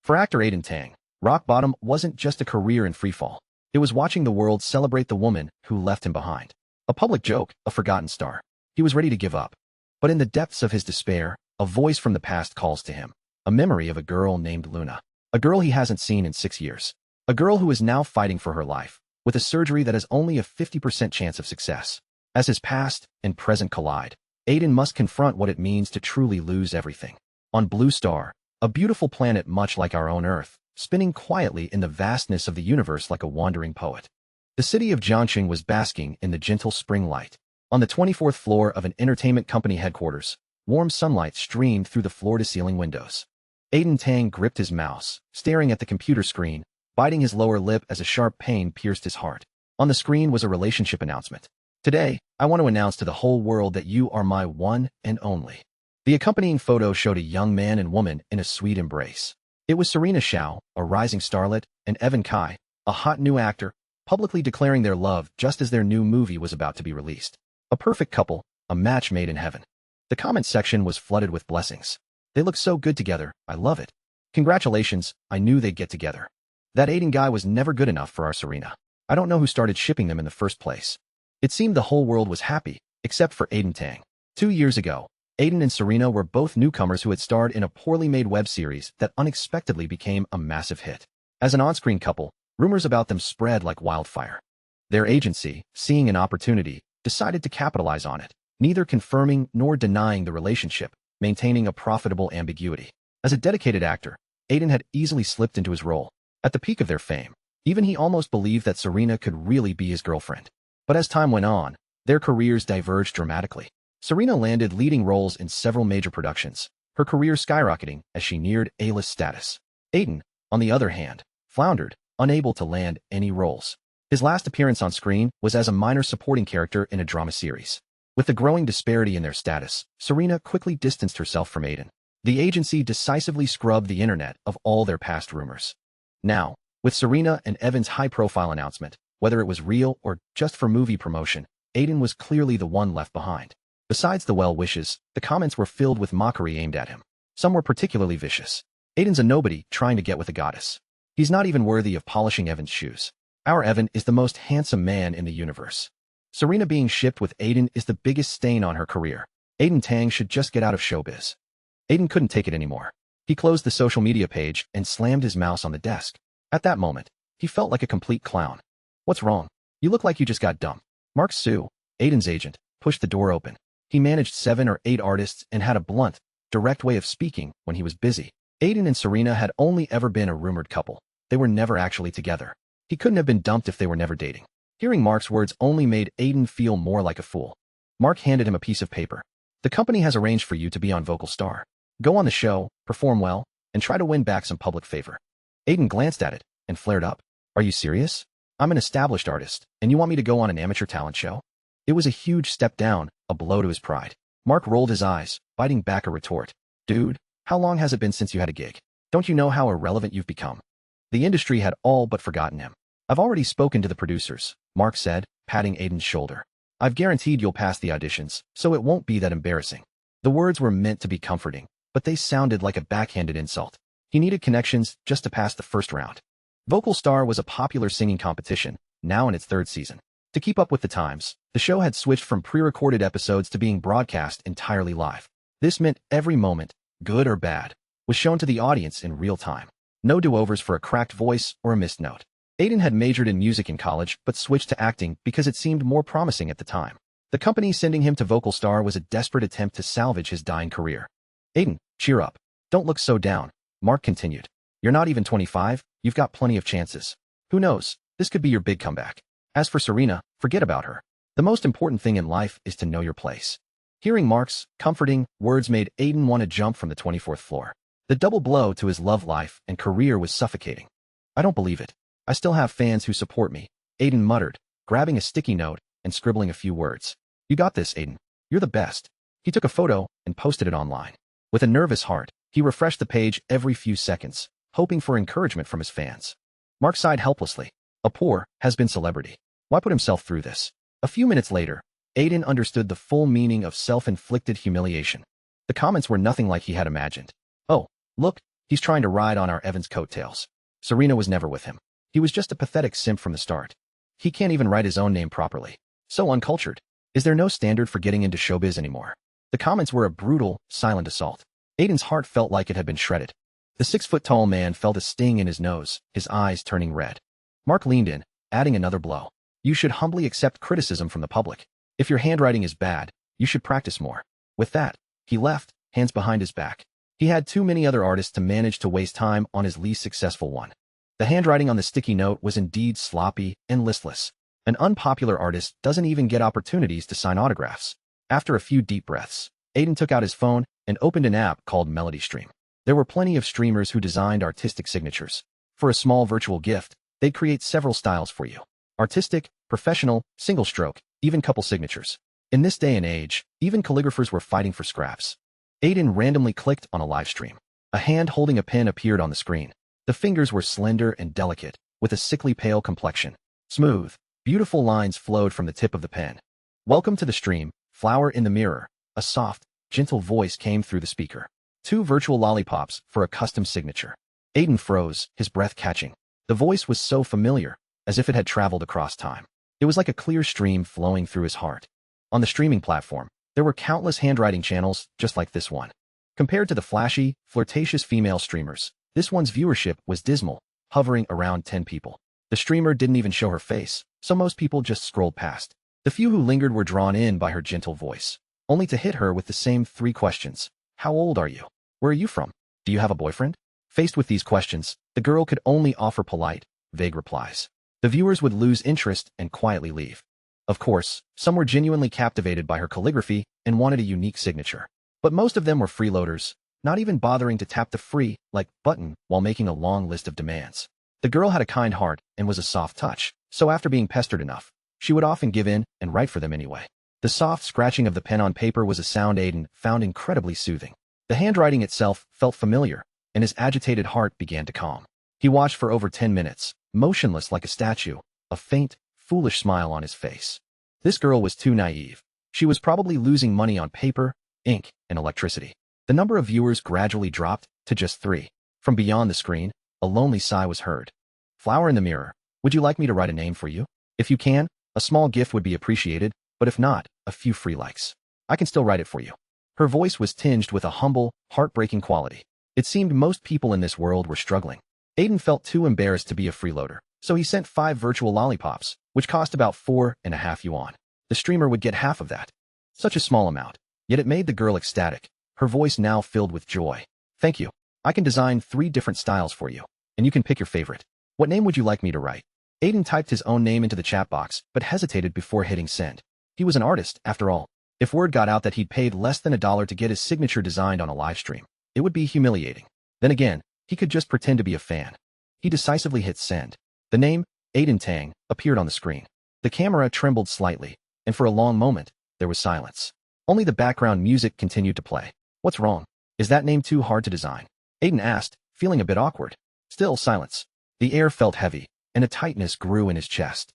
For actor Aiden Tang, rock bottom wasn't just a career in freefall. It was watching the world celebrate the woman who left him behind. A public joke, a forgotten star. He was ready to give up. But in the depths of his despair, a voice from the past calls to him. A memory of a girl named Luna. A girl he hasn't seen in 6 years. A girl who is now fighting for her life, with a surgery that has only a 50% chance of success. As his past and present collide, Aiden must confront what it means to truly lose everything. On Blue Star, a beautiful planet much like our own Earth, spinning quietly in the vastness of the universe like a wandering poet. The city of Jiangxing was basking in the gentle spring light. On the 24th floor of an entertainment company headquarters, warm sunlight streamed through the floor-to-ceiling windows. Aiden Tang gripped his mouse, staring at the computer screen, biting his lower lip as a sharp pain pierced his heart. On the screen was a relationship announcement. Today, I want to announce to the whole world that you are my one and only. The accompanying photo showed a young man and woman in a sweet embrace. It was Serena Xiao, a rising starlet, and Evan Kai, a hot new actor, publicly declaring their love just as their new movie was about to be released. A perfect couple, a match made in heaven. The comment section was flooded with blessings. They look so good together, I love it. Congratulations, I knew they'd get together. That Aiden guy was never good enough for our Serena. I don't know who started shipping them in the first place. It seemed the whole world was happy, except for Aiden Tang. 2 years ago, Aiden and Serena were both newcomers who had starred in a poorly made web series that unexpectedly became a massive hit. As an on-screen couple, rumors about them spread like wildfire. Their agency, seeing an opportunity, decided to capitalize on it, neither confirming nor denying the relationship, maintaining a profitable ambiguity. As a dedicated actor, Aiden had easily slipped into his role. At the peak of their fame, even he almost believed that Serena could really be his girlfriend. But as time went on, their careers diverged dramatically. Serena landed leading roles in several major productions, her career skyrocketing as she neared A-list status. Aiden, on the other hand, floundered, unable to land any roles. His last appearance on screen was as a minor supporting character in a drama series. With the growing disparity in their status, Serena quickly distanced herself from Aiden. The agency decisively scrubbed the internet of all their past rumors. Now, with Serena and Evan's high-profile announcement, whether it was real or just for movie promotion, Aiden was clearly the one left behind. Besides the well wishes, the comments were filled with mockery aimed at him. Some were particularly vicious. Aiden's a nobody trying to get with a goddess. He's not even worthy of polishing Evan's shoes. Our Evan is the most handsome man in the universe. Serena being shipped with Aiden is the biggest stain on her career. Aiden Tang should just get out of showbiz. Aiden couldn't take it anymore. He closed the social media page and slammed his mouse on the desk. At that moment, he felt like a complete clown. What's wrong? You look like you just got dumped. Mark Su, Aiden's agent, pushed the door open. He managed 7 or 8 artists and had a blunt, direct way of speaking when he was busy. Aiden and Serena had only ever been a rumored couple. They were never actually together. He couldn't have been dumped if they were never dating. Hearing Mark's words only made Aiden feel more like a fool. Mark handed him a piece of paper. The company has arranged for you to be on Vocal Star. Go on the show, perform well, and try to win back some public favor. Aiden glanced at it and flared up. Are you serious? I'm an established artist, and you want me to go on an amateur talent show? It was a huge step down, a blow to his pride. Mark rolled his eyes, biting back a retort. Dude, how long has it been since you had a gig? Don't you know how irrelevant you've become? The industry had all but forgotten him. I've already spoken to the producers, Mark said, patting Aiden's shoulder. I've guaranteed you'll pass the auditions, so it won't be that embarrassing. The words were meant to be comforting, but they sounded like a backhanded insult. He needed connections just to pass the first round. Vocal Star was a popular singing competition, now in its 3rd season. To keep up with the times, the show had switched from pre-recorded episodes to being broadcast entirely live. This meant every moment, good or bad, was shown to the audience in real time. No do-overs for a cracked voice or a missed note. Aiden had majored in music in college but switched to acting because it seemed more promising at the time. The company sending him to Vocal Star was a desperate attempt to salvage his dying career. Aiden, cheer up. Don't look so down, Mark continued. You're not even 25, you've got plenty of chances. Who knows, this could be your big comeback. As for Serena, forget about her. The most important thing in life is to know your place. Hearing Mark's comforting words made Aiden want to jump from the 24th floor. The double blow to his love life and career was suffocating. I don't believe it. I still have fans who support me, Aiden muttered, grabbing a sticky note and scribbling a few words. You got this, Aiden. You're the best. He took a photo and posted it online. With a nervous heart, he refreshed the page every few seconds, hoping for encouragement from his fans. Mark sighed helplessly. A poor, has-been celebrity. Why put himself through this? A few minutes later, Aiden understood the full meaning of self-inflicted humiliation. The comments were nothing like he had imagined. Oh, look, He's trying to ride on our Evans' coattails. Serena was never with him. He was just a pathetic simp from the start. He can't even write his own name properly. So uncultured. Is there no standard for getting into showbiz anymore? The comments were a brutal, silent assault. Aiden's heart felt like it had been shredded. The 6-foot-tall man felt a sting in his nose, his eyes turning red. Mark leaned in, adding another blow. You should humbly accept criticism from the public. If your handwriting is bad, you should practice more. With that, he left, hands behind his back. He had too many other artists to manage to waste time on his least successful one. The handwriting on the sticky note was indeed sloppy and listless. An unpopular artist doesn't even get opportunities to sign autographs. After a few deep breaths, Aiden took out his phone and opened an app called MelodyStream. There were plenty of streamers who designed artistic signatures. For a small virtual gift, they'd create several styles for you. Artistic, professional, single stroke, even couple signatures. In this day and age, even calligraphers were fighting for scraps. Aiden randomly clicked on a live stream. A hand holding a pen appeared on the screen. The fingers were slender and delicate, with a sickly pale complexion. Smooth, beautiful lines flowed from the tip of the pen. Welcome to the stream, flower in the mirror. A soft, gentle voice came through the speaker. 2 virtual lollipops for a custom signature. Aiden froze, his breath catching. The voice was so familiar, as if it had traveled across time. It was like a clear stream flowing through his heart. On the streaming platform, there were countless handwriting channels just like this one. Compared to the flashy, flirtatious female streamers, this one's viewership was dismal, hovering around 10 people. The streamer didn't even show her face, so most people just scrolled past. The few who lingered were drawn in by her gentle voice, only to hit her with the same 3 questions. How old are you? Where are you from? Do you have a boyfriend? Faced with these questions, the girl could only offer polite, vague replies. The viewers would lose interest and quietly leave. Of course, some were genuinely captivated by her calligraphy and wanted a unique signature. But most of them were freeloaders, not even bothering to tap the free, like, button while making a long list of demands. The girl had a kind heart and was a soft touch, so after being pestered enough, she would often give in and write for them anyway. The soft scratching of the pen on paper was a sound Aiden found incredibly soothing. The handwriting itself felt familiar, and his agitated heart began to calm. He watched for over 10 minutes, motionless like a statue, a faint, foolish smile on his face. This girl was too naive. She was probably losing money on paper, ink, and electricity. The number of viewers gradually dropped to just 3. From beyond the screen, a lonely sigh was heard. Flower in the mirror, would you like me to write a name for you? If you can, a small gift would be appreciated, but if not, a few free likes. I can still write it for you. Her voice was tinged with a humble, heartbreaking quality. It seemed most people in this world were struggling. Aiden felt too embarrassed to be a freeloader, so he sent 5 virtual lollipops, which cost about 4.5 yuan. The streamer would get half of that. Such a small amount, yet it made the girl ecstatic, her voice now filled with joy. Thank you. I can design 3 different styles for you, and you can pick your favorite. What name would you like me to write? Aiden typed his own name into the chat box, but hesitated before hitting send. He was an artist, after all. If word got out that he'd paid less than $1 to get his signature designed on a live stream, it would be humiliating. Then again, he could just pretend to be a fan. He decisively hit send. The name, Aiden Tang, appeared on the screen. The camera trembled slightly, and for a long moment, there was silence. Only the background music continued to play. What's wrong? Is that name too hard to design? Aiden asked, feeling a bit awkward. Still silence. The air felt heavy, and a tightness grew in his chest.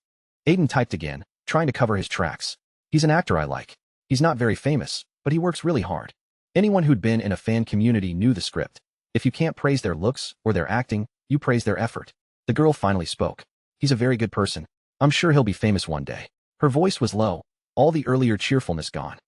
Aiden typed again, trying to cover his tracks. He's an actor I like. He's not very famous, but he works really hard. Anyone who'd been in a fan community knew the script. If you can't praise their looks or their acting, you praise their effort. The girl finally spoke. He's a very good person. I'm sure he'll be famous one day. Her voice was low, all the earlier cheerfulness gone.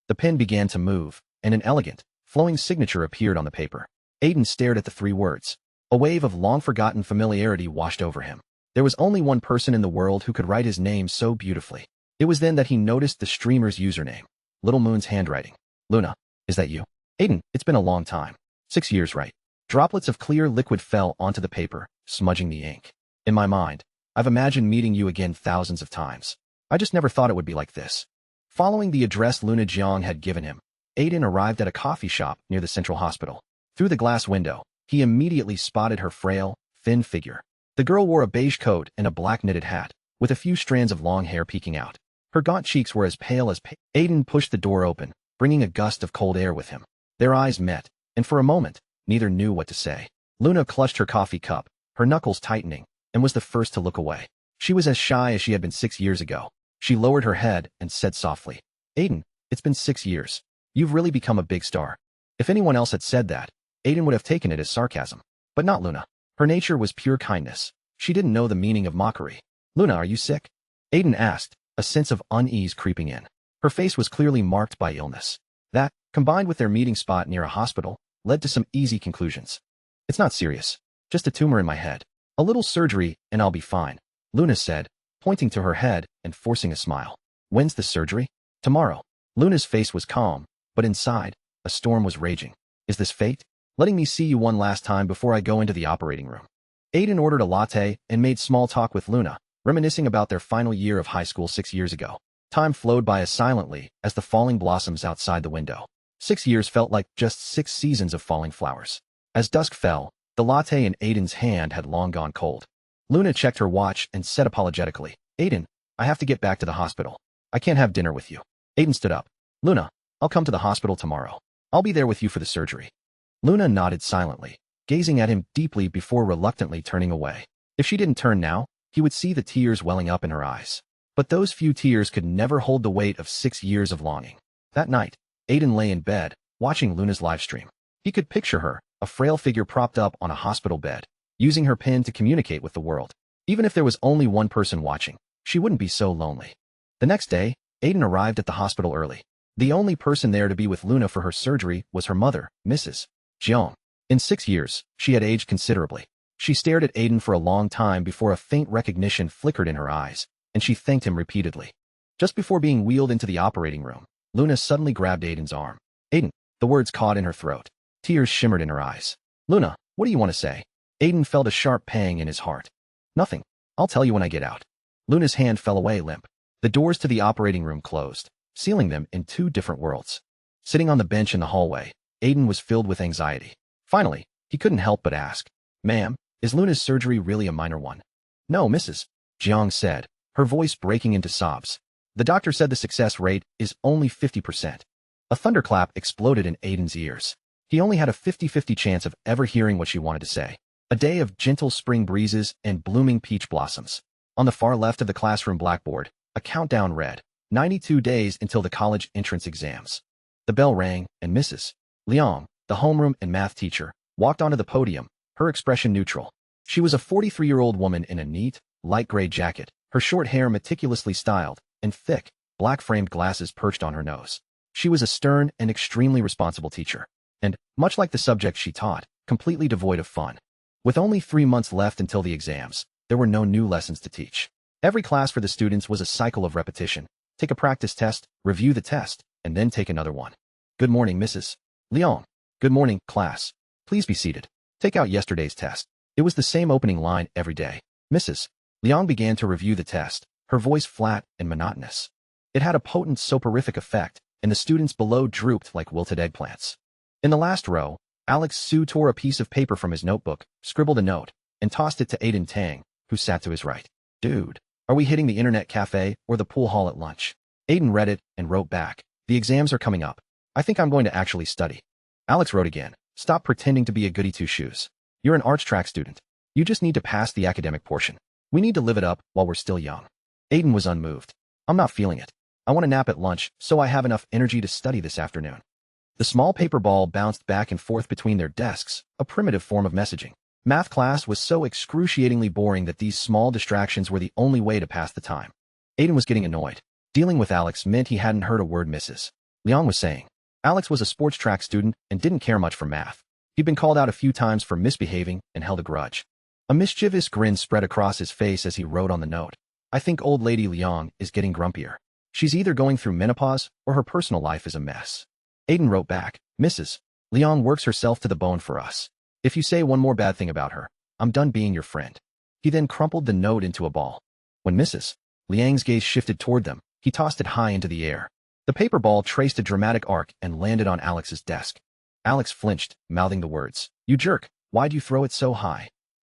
The pen began to move, and an elegant, flowing signature appeared on the paper. Aiden stared at the 3 words. A wave of long-forgotten familiarity washed over him. There was only one person in the world who could write his name so beautifully. It was then that he noticed the streamer's username. Little Moon's handwriting. Luna, is that you? Aiden, it's been a long time. 6 years, right? Droplets of clear liquid fell onto the paper, smudging the ink. In my mind, I've imagined meeting you again thousands of times. I just never thought it would be like this. Following the address Luna Jiang had given him, Aiden arrived at a coffee shop near the central hospital. Through the glass window, he immediately spotted her frail, thin figure. The girl wore a beige coat and a black knitted hat, with a few strands of long hair peeking out. Her gaunt cheeks were as pale as Aiden pushed the door open, bringing a gust of cold air with him. Their eyes met, and for a moment, neither knew what to say. Luna clutched her coffee cup, her knuckles tightening, and was the first to look away. She was as shy as she had been 6 years ago. She lowered her head and said softly, Aiden, it's been 6 years. You've really become a big star. If anyone else had said that, Aiden would have taken it as sarcasm. But not Luna. Her nature was pure kindness. She didn't know the meaning of mockery. "Luna, are you sick?" Aiden asked, a sense of unease creeping in. Her face was clearly marked by illness. That, combined with their meeting spot near a hospital, led to some easy conclusions. "It's not serious. Just a tumor in my head. A little surgery and I'll be fine," Luna said, pointing to her head and forcing a smile. "When's the surgery?" "Tomorrow." Luna's face was calm, but inside, a storm was raging. "Is this fate? Letting me see you one last time before I go into the operating room." Aiden ordered a latte and made small talk with Luna, reminiscing about their final year of high school 6 years ago. Time flowed by as silently as the falling blossoms outside the window. 6 years felt like just 6 seasons of falling flowers. As dusk fell, the latte in Aiden's hand had long gone cold. Luna checked her watch and said apologetically, "Aiden, I have to get back to the hospital. I can't have dinner with you." Aiden stood up. "Luna, I'll come to the hospital tomorrow. I'll be there with you for the surgery." Luna nodded silently, gazing at him deeply before reluctantly turning away. If she didn't turn now, he would see the tears welling up in her eyes. But those few tears could never hold the weight of 6 years of longing. That night, Aiden lay in bed, watching Luna's livestream. He could picture her, a frail figure propped up on a hospital bed, using her pen to communicate with the world. Even if there was only one person watching, she wouldn't be so lonely. The next day, Aiden arrived at the hospital early. The only person there to be with Luna for her surgery was her mother, Mrs. Jiang. In 6 years, she had aged considerably. She stared at Aiden for a long time before a faint recognition flickered in her eyes, and she thanked him repeatedly. Just before being wheeled into the operating room, Luna suddenly grabbed Aiden's arm. "Aiden," the words caught in her throat. Tears shimmered in her eyes. "Luna, what do you want to say?" Aiden felt a sharp pang in his heart. "Nothing. I'll tell you when I get out." Luna's hand fell away limp. The doors to the operating room closed, sealing them in 2 different worlds. Sitting on the bench in the hallway, Aiden was filled with anxiety. Finally, he couldn't help but ask, "Ma'am, is Luna's surgery really a minor one?" "No, Mrs. Jiang said, her voice breaking into sobs. "The doctor said the success rate is only 50%. A thunderclap exploded in Aiden's ears. He only had a 50-50 chance of ever hearing what she wanted to say. A day of gentle spring breezes and blooming peach blossoms. On the far left of the classroom blackboard, a countdown read, 92 days until the college entrance exams. The bell rang, and Mrs. Liang, the homeroom and math teacher, walked onto the podium, her expression neutral. She was a 43-year-old woman in a neat, light gray jacket, her short hair meticulously styled, and thick, black-framed glasses perched on her nose. She was a stern and extremely responsible teacher, and, much like the subject she taught, completely devoid of fun. With only 3 months left until the exams, there were no new lessons to teach. Every class for the students was a cycle of repetition. Take a practice test, review the test, and then take another one. "Good morning, Mrs. Liang." "Good morning, class. Please be seated. Take out yesterday's test." It was the same opening line every day. Mrs. Liang began to review the test, her voice flat and monotonous. It had a potent soporific effect, and the students below drooped like wilted eggplants. In the last row, Alex Su tore a piece of paper from his notebook, scribbled a note, and tossed it to Aiden Tang, who sat to his right. "Dude, are we hitting the internet cafe or the pool hall at lunch?" Aiden read it and wrote back, "The exams are coming up. I think I'm going to actually study." Alex wrote again, "Stop pretending to be a goody two-shoes. You're an arts track student. You just need to pass the academic portion. We need to live it up while we're still young." Aiden was unmoved. "I'm not feeling it. I want to nap at lunch so I have enough energy to study this afternoon." The small paper ball bounced back and forth between their desks, a primitive form of messaging. Math class was so excruciatingly boring that these small distractions were the only way to pass the time. Aiden was getting annoyed. Dealing with Alex meant he hadn't heard a word Mrs. Liang was saying. Alex was a sports track student and didn't care much for math. He'd been called out a few times for misbehaving and held a grudge. A mischievous grin spread across his face as he wrote on the note, "I think old lady Liang is getting grumpier. She's either going through menopause or her personal life is a mess." Aiden wrote back, "Mrs. Liang works herself to the bone for us. If you say one more bad thing about her, I'm done being your friend." He then crumpled the note into a ball. When Mrs. Liang's gaze shifted toward them, he tossed it high into the air. The paper ball traced a dramatic arc and landed on Alex's desk. Alex flinched, mouthing the words, "You jerk, why'd you throw it so high?"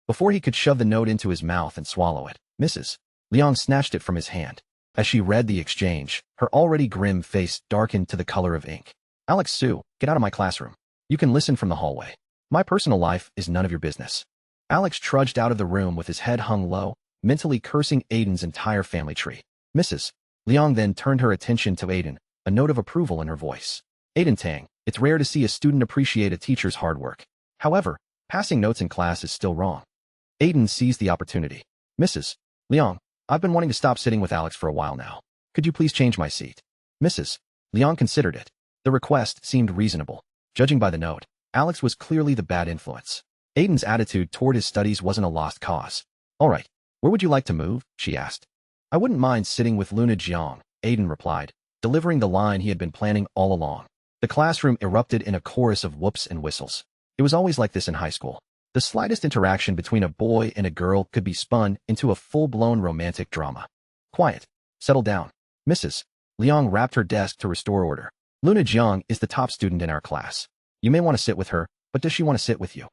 Before he could shove the note into his mouth and swallow it, Mrs. Liang snatched it from his hand. As she read the exchange, her already grim face darkened to the color of ink. "Alex Su, get out of my classroom. You can listen from the hallway. My personal life is none of your business." Alex trudged out of the room with his head hung low, mentally cursing Aiden's entire family tree. Mrs. Liang then turned her attention to Aiden, a note of approval in her voice. "Aiden Tang, it's rare to see a student appreciate a teacher's hard work. However, Passing notes in class is still wrong. Aiden seized the opportunity. Mrs. Liang, I've been wanting to stop sitting with Alex for a while now. Could you please change my seat? Mrs. Liang considered it. The request seemed reasonable. Judging by the note, Alex was clearly the bad influence. Aiden's attitude toward his studies wasn't a lost cause. All right, where would you like to move? She asked. I wouldn't mind sitting with Luna Jiang, Aiden replied, delivering the line he had been planning all along. The classroom erupted in a chorus of whoops and whistles. It was always like this in high school. The slightest interaction between a boy and a girl could be spun into a full-blown romantic drama. Quiet. Settle down. Mrs. Liang rapped her desk to restore order. Luna Jiang is the top student in our class. You may want to sit with her, but does she want to sit with you?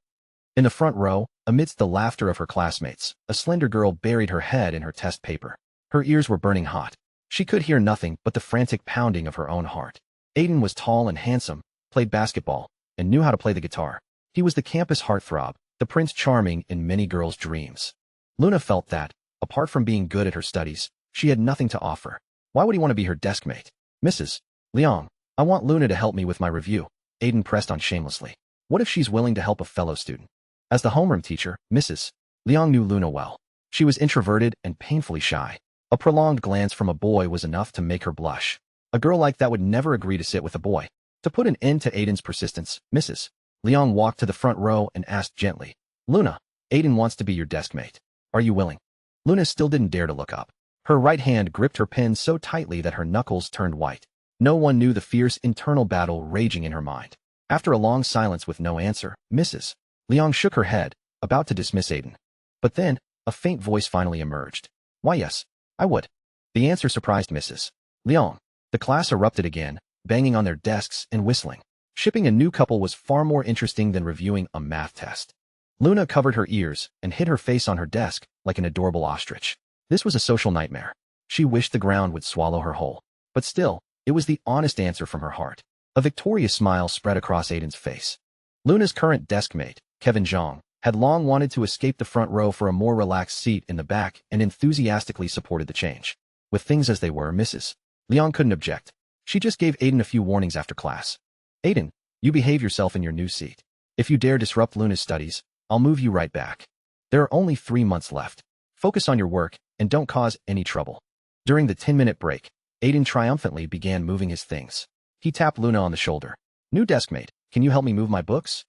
In the front row, amidst the laughter of her classmates, a slender girl buried her head in her test paper. Her ears were burning hot. She could hear nothing but the frantic pounding of her own heart. Aiden was tall and handsome, played basketball, and knew how to play the guitar. He was the campus heartthrob, the Prince Charming in many girls' dreams. Luna felt that, apart from being good at her studies, she had nothing to offer. Why would he want to be her deskmate? Mrs. Liang, I want Luna to help me with my review, Aiden pressed on shamelessly. What if she's willing to help a fellow student? As the homeroom teacher, Mrs. Liang knew Luna well. She was introverted and painfully shy. A prolonged glance from a boy was enough to make her blush. A girl like that would never agree to sit with a boy. To put an end to Aiden's persistence, Mrs. Liang walked to the front row and asked gently, Luna, Aiden wants to be your deskmate. Are you willing? Luna still didn't dare to look up. Her right hand gripped her pen so tightly that her knuckles turned white. No one knew the fierce internal battle raging in her mind. After a long silence with no answer, Mrs. Liang shook her head, about to dismiss Aiden. But then, a faint voice finally emerged. Why yes, I would. The answer surprised Mrs. Liang. The class erupted again, banging on their desks and whistling. Shipping a new couple was far more interesting than reviewing a math test. Luna covered her ears and hid her face on her desk like an adorable ostrich. This was a social nightmare. She wished the ground would swallow her whole. But still, it was the honest answer from her heart. A victorious smile spread across Aiden's face. Luna's current deskmate, Kevin Zhang, had long wanted to escape the front row for a more relaxed seat in the back and enthusiastically supported the change. With things as they were, Mrs. Liang couldn't object. She just gave Aiden a few warnings after class. Aiden, you behave yourself in your new seat. If you dare disrupt Luna's studies, I'll move you right back. There are only 3 months left. Focus on your work and don't cause any trouble. During the 10-minute break, Aiden triumphantly began moving his things. He tapped Luna on the shoulder. New deskmate, can you help me move my books?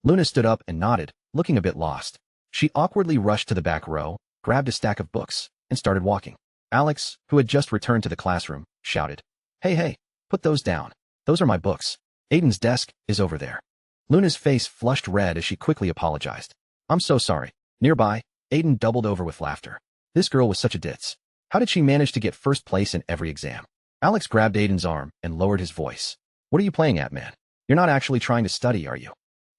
Luna stood up and nodded, looking a bit lost. She awkwardly rushed to the back row, grabbed a stack of books, and started walking. Alex, who had just returned to the classroom, shouted, Hey, put those down. Those are my books. Aiden's desk is over there. Luna's face flushed red as she quickly apologized. I'm so sorry. Nearby, Aiden doubled over with laughter. This girl was such a ditz. How did she manage to get first place in every exam? Alex grabbed Aiden's arm and lowered his voice. What are you playing at, man? You're not actually trying to study, are you?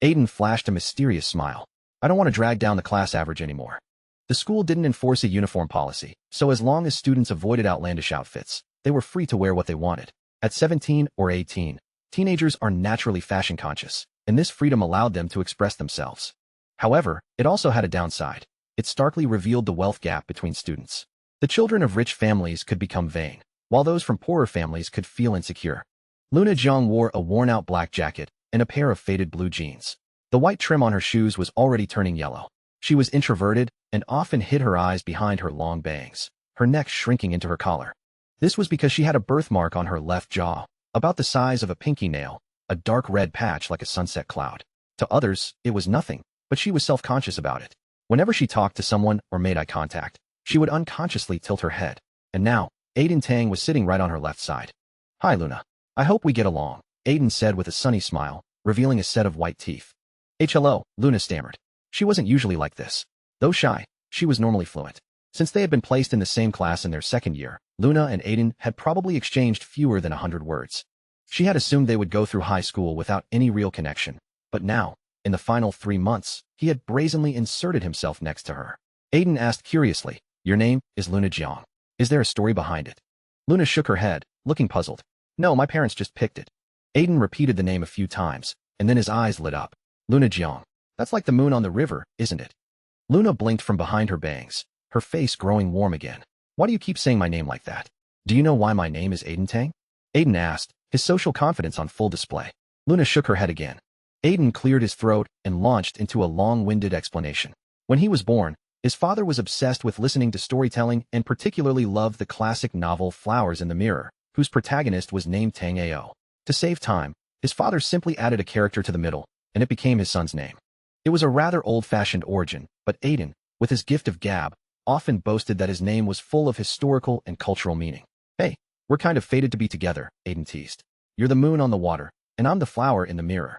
Aiden flashed a mysterious smile. I don't want to drag down the class average anymore. The school didn't enforce a uniform policy, so as long as students avoided outlandish outfits, they were free to wear what they wanted. At 17 or 18, teenagers are naturally fashion conscious, and this freedom allowed them to express themselves. However, it also had a downside. It starkly revealed the wealth gap between students. The children of rich families could become vain, while those from poorer families could feel insecure. Luna Jiang wore a worn-out black jacket and a pair of faded blue jeans. The white trim on her shoes was already turning yellow. She was introverted and often hid her eyes behind her long bangs, her neck shrinking into her collar. This was because she had a birthmark on her left jaw, about the size of a pinky nail, a dark red patch like a sunset cloud. To others, it was nothing, but she was self-conscious about it. Whenever she talked to someone or made eye contact, she would unconsciously tilt her head. And now, Aiden Tang was sitting right on her left side. Hi, Luna. I hope we get along, Aiden said with a sunny smile, revealing a set of white teeth. Hello, Luna stammered. She wasn't usually like this. Though shy, she was normally fluent. Since they had been placed in the same class in their second year, Luna and Aiden had probably exchanged fewer than 100 words. She had assumed they would go through high school without any real connection. But now, in the final 3 months, he had brazenly inserted himself next to her. Aiden asked curiously, Your name is Luna Jiang. Is there a story behind it? Luna shook her head, looking puzzled. No, my parents just picked it. Aiden repeated the name a few times, and then his eyes lit up. Luna Jiang. That's like the moon on the river, isn't it? Luna blinked from behind her bangs, her face growing warm again. Why do you keep saying my name like that? Do you know why my name is Aiden Tang? Aiden asked, his social confidence on full display. Luna shook her head again. Aiden cleared his throat and launched into a long-winded explanation. When he was born, his father was obsessed with listening to storytelling and particularly loved the classic novel Flowers in the Mirror, whose protagonist was named Tang Ao. To save time, his father simply added a character to the middle, and it became his son's name. It was a rather old-fashioned origin, but Aiden, with his gift of gab, often boasted that his name was full of historical and cultural meaning. Hey, we're kind of fated to be together, Aiden teased. You're the moon on the water, and I'm the flower in the mirror.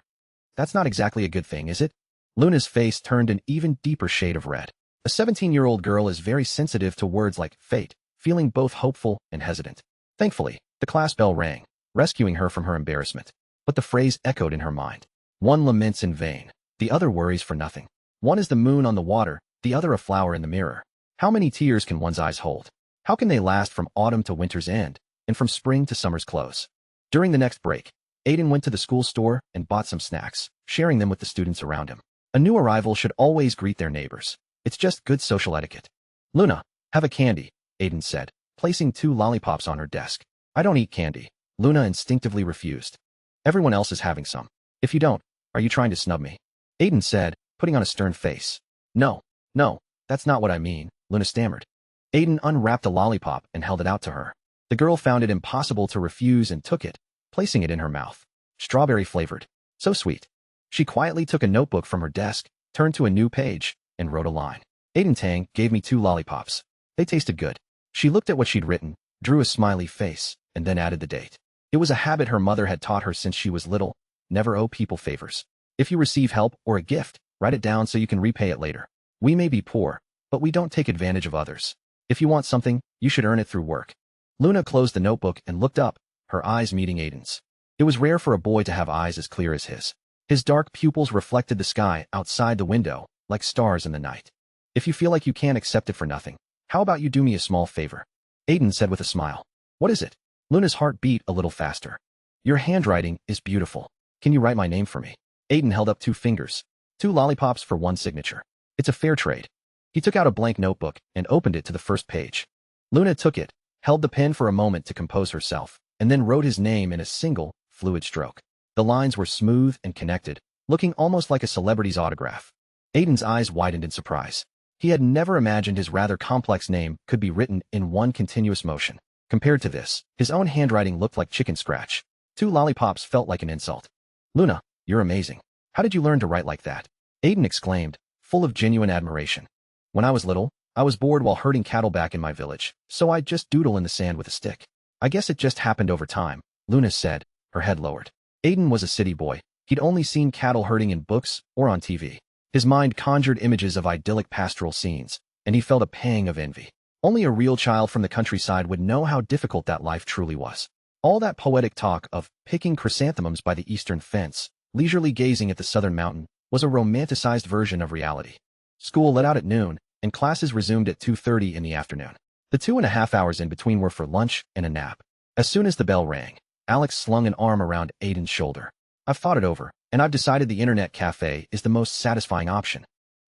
That's not exactly a good thing, is it? Luna's face turned an even deeper shade of red. A 17-year-old girl is very sensitive to words like fate, feeling both hopeful and hesitant. Thankfully, the class bell rang, rescuing her from her embarrassment. But the phrase echoed in her mind. One laments in vain, the other worries for nothing. One is the moon on the water, the other a flower in the mirror. How many tears can one's eyes hold? How can they last from autumn to winter's end, and from spring to summer's close? During the next break, Aiden went to the school store and bought some snacks, sharing them with the students around him. A new arrival should always greet their neighbors. It's just good social etiquette. Luna, have a candy, Aiden said, placing 2 lollipops on her desk. I don't eat candy. Luna instinctively refused. Everyone else is having some. If you don't, are you trying to snub me? Aiden said, putting on a stern face. No, that's not what I mean, Luna stammered. Aiden unwrapped a lollipop and held it out to her. The girl found it impossible to refuse and took it, placing it in her mouth. Strawberry flavored. So sweet. She quietly took a notebook from her desk, turned to a new page, and wrote a line. Aiden Tang gave me 2 lollipops. They tasted good. She looked at what she'd written, drew a smiley face, and then added the date. It was a habit her mother had taught her since she was little. Never owe people favors. If you receive help or a gift, write it down so you can repay it later. We may be poor, but we don't take advantage of others. If you want something, you should earn it through work. Luna closed the notebook and looked up, her eyes meeting Aiden's. It was rare for a boy to have eyes as clear as his. His dark pupils reflected the sky outside the window, like stars in the night. If you feel like you can't accept it for nothing, how about you do me a small favor? Aiden said with a smile. What is it? Luna's heart beat a little faster. Your handwriting is beautiful. Can you write my name for me? Aiden held up 2 fingers. 2 lollipops for 1 signature. It's a fair trade. He took out a blank notebook and opened it to the first page. Luna took it, held the pen for a moment to compose herself, and then wrote his name in a single, fluid stroke. The lines were smooth and connected, looking almost like a celebrity's autograph. Aiden's eyes widened in surprise. He had never imagined his rather complex name could be written in one continuous motion. Compared to this, his own handwriting looked like chicken scratch. 2 lollipops felt like an insult. Luna, you're amazing. How did you learn to write like that? Aiden exclaimed, full of genuine admiration. When I was little, I was bored while herding cattle back in my village, so I'd just doodle in the sand with a stick. I guess it just happened over time, Luna said, her head lowered. Aiden was a city boy. He'd only seen cattle herding in books or on TV. His mind conjured images of idyllic pastoral scenes, and he felt a pang of envy. Only a real child from the countryside would know how difficult that life truly was. All that poetic talk of picking chrysanthemums by the eastern fence, leisurely gazing at the southern mountain, was a romanticized version of reality. School let out at noon, and classes resumed at 2:30 in the afternoon. The 2.5 hours in between were for lunch and a nap. As soon as the bell rang, Alex slung an arm around Aiden's shoulder. I've thought it over, and I've decided the internet cafe is the most satisfying option.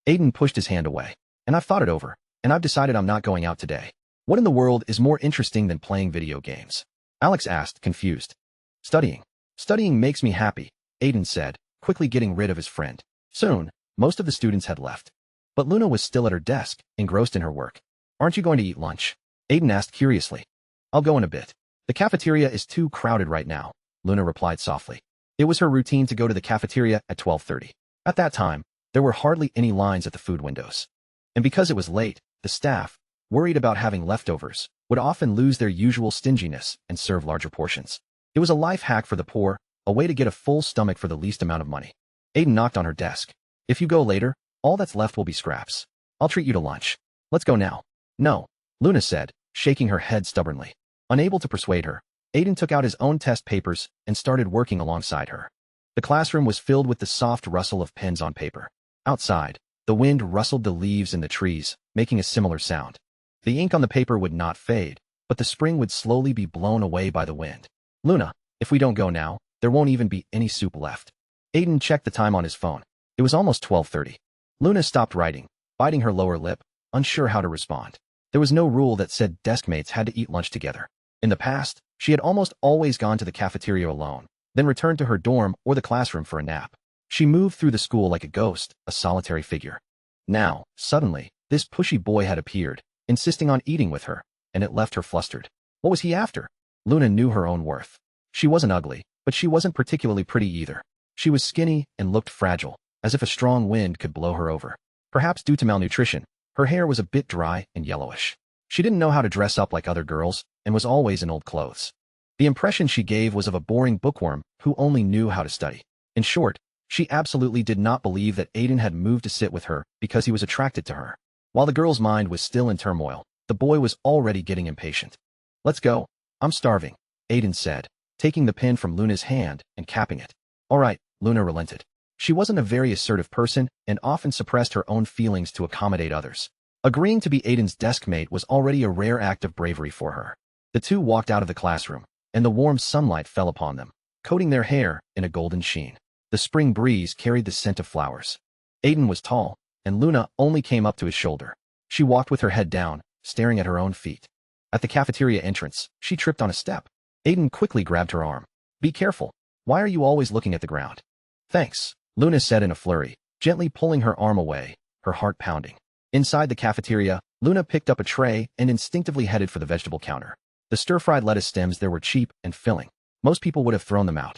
Aiden pushed his hand away. And I've thought it over, and I've decided I'm not going out today. What in the world is more interesting than playing video games? Alex asked, confused. Studying. Studying makes me happy, Aiden said, quickly getting rid of his friend. Soon, most of the students had left. But Luna was still at her desk, engrossed in her work. Aren't you going to eat lunch? Aiden asked curiously. I'll go in a bit. The cafeteria is too crowded right now, Luna replied softly. It was her routine to go to the cafeteria at 12:30. At that time, there were hardly any lines at the food windows. And because it was late, the staff, worried about having leftovers, would often lose their usual stinginess and serve larger portions. It was a life hack for the poor, a way to get a full stomach for the least amount of money. Aiden knocked on her desk. If you go later, all that's left will be scraps. I'll treat you to lunch. Let's go now. No, Luna said, shaking her head stubbornly. Unable to persuade her, Aiden took out his own test papers and started working alongside her. The classroom was filled with the soft rustle of pens on paper. Outside, the wind rustled the leaves in the trees, making a similar sound. The ink on the paper would not fade, but the spring would slowly be blown away by the wind. Luna, if we don't go now, there won't even be any soup left. Aiden checked the time on his phone. It was almost 12:30. Luna stopped writing, biting her lower lip, unsure how to respond. There was no rule that said deskmates had to eat lunch together. In the past, she had almost always gone to the cafeteria alone, then returned to her dorm or the classroom for a nap. She moved through the school like a ghost, a solitary figure. Now, suddenly, this pushy boy had appeared, insisting on eating with her, and it left her flustered. What was he after? Luna knew her own worth. She wasn't ugly, but she wasn't particularly pretty either. She was skinny and looked fragile, as if a strong wind could blow her over. Perhaps due to malnutrition, her hair was a bit dry and yellowish. She didn't know how to dress up like other girls, and was always in old clothes. The impression she gave was of a boring bookworm who only knew how to study. In short, she absolutely did not believe that Aiden had moved to sit with her because he was attracted to her. While the girl's mind was still in turmoil, the boy was already getting impatient. Let's go. I'm starving, Aiden said, taking the pin from Luna's hand and capping it. All right, Luna relented. She wasn't a very assertive person and often suppressed her own feelings to accommodate others. Agreeing to be Aiden's deskmate was already a rare act of bravery for her. The two walked out of the classroom, and the warm sunlight fell upon them, coating their hair in a golden sheen. The spring breeze carried the scent of flowers. Aiden was tall, and Luna only came up to his shoulder. She walked with her head down, staring at her own feet. At the cafeteria entrance, she tripped on a step. Aiden quickly grabbed her arm. Be careful. Why are you always looking at the ground? Thanks, Luna said in a flurry, gently pulling her arm away, her heart pounding. Inside the cafeteria, Luna picked up a tray and instinctively headed for the vegetable counter. The stir-fried lettuce stems there were cheap and filling. Most people would have thrown them out.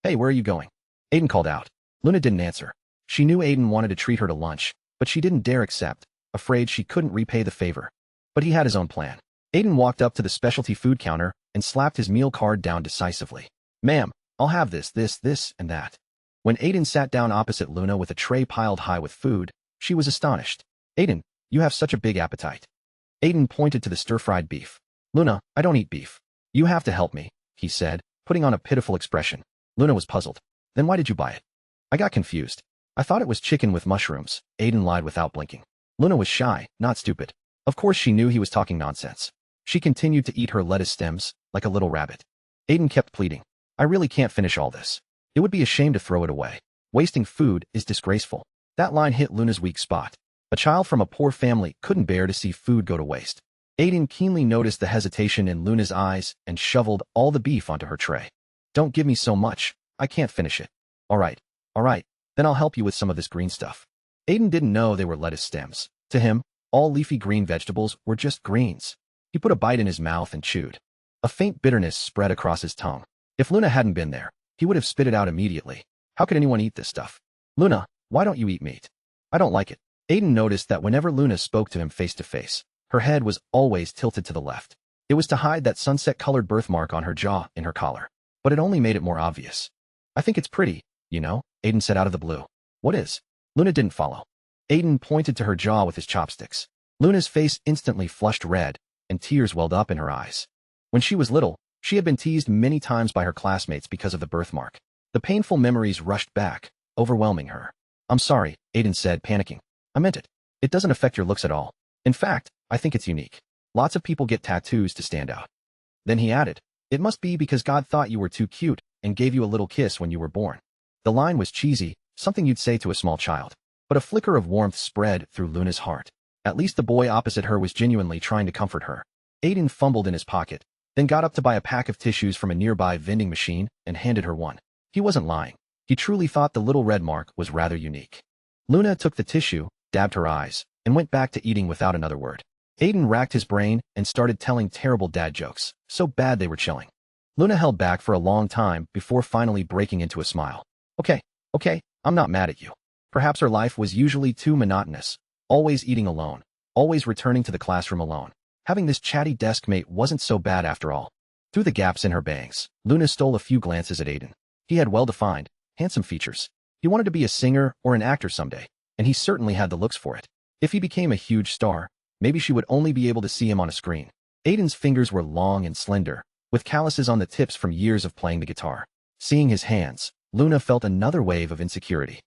Hey, where are you going? Aiden called out. Luna didn't answer. She knew Aiden wanted to treat her to lunch, but she didn't dare accept, afraid she couldn't repay the favor. But he had his own plan. Aiden walked up to the specialty food counter and slapped his meal card down decisively. Ma'am, I'll have this, and that. When Aiden sat down opposite Luna with a tray piled high with food, she was astonished. Aiden, you have such a big appetite. Aiden pointed to the stir-fried beef. Luna, I don't eat beef. You have to help me, he said, putting on a pitiful expression. Luna was puzzled. Then why did you buy it? I got confused. I thought it was chicken with mushrooms, Aiden lied without blinking. Luna was shy, not stupid. Of course she knew he was talking nonsense. She continued to eat her lettuce stems, like a little rabbit. Aiden kept pleading. I really can't finish all this. It would be a shame to throw it away. Wasting food is disgraceful. That line hit Luna's weak spot. A child from a poor family couldn't bear to see food go to waste. Aiden keenly noticed the hesitation in Luna's eyes and shoveled all the beef onto her tray. Don't give me so much. I can't finish it. All right, then I'll help you with some of this green stuff. Aiden didn't know they were lettuce stems. To him, all leafy green vegetables were just greens. He put a bite in his mouth and chewed. A faint bitterness spread across his tongue. If Luna hadn't been there, he would have spit it out immediately. How could anyone eat this stuff? Luna, why don't you eat meat? I don't like it. Aiden noticed that whenever Luna spoke to him face to face, her head was always tilted to the left. It was to hide that sunset-colored birthmark on her jaw in her collar. But it only made it more obvious. I think it's pretty, you know, Aiden said out of the blue. What is? Luna didn't follow. Aiden pointed to her jaw with his chopsticks. Luna's face instantly flushed red, and tears welled up in her eyes. When she was little, she had been teased many times by her classmates because of the birthmark. The painful memories rushed back, overwhelming her. I'm sorry, Aiden said, panicking. I meant it. It doesn't affect your looks at all. In fact, I think it's unique. Lots of people get tattoos to stand out. Then he added, it must be because God thought you were too cute and gave you a little kiss when you were born. The line was cheesy, something you'd say to a small child. But a flicker of warmth spread through Luna's heart. At least the boy opposite her was genuinely trying to comfort her. Aiden fumbled in his pocket, then got up to buy a pack of tissues from a nearby vending machine and handed her one. He wasn't lying. He truly thought the little red mark was rather unique. Luna took the tissue, dabbed her eyes, and went back to eating without another word. Aiden racked his brain and started telling terrible dad jokes, so bad they were chilling. Luna held back for a long time before finally breaking into a smile. Okay, I'm not mad at you. Perhaps her life was usually too monotonous, always eating alone, always returning to the classroom alone. Having this chatty desk mate wasn't so bad after all. Through the gaps in her bangs, Luna stole a few glances at Aiden. He had well-defined, handsome features. He wanted to be a singer or an actor someday, and he certainly had the looks for it. If he became a huge star, maybe she would only be able to see him on a screen. Aiden's fingers were long and slender, with calluses on the tips from years of playing the guitar. Seeing his hands, Luna felt another wave of insecurity.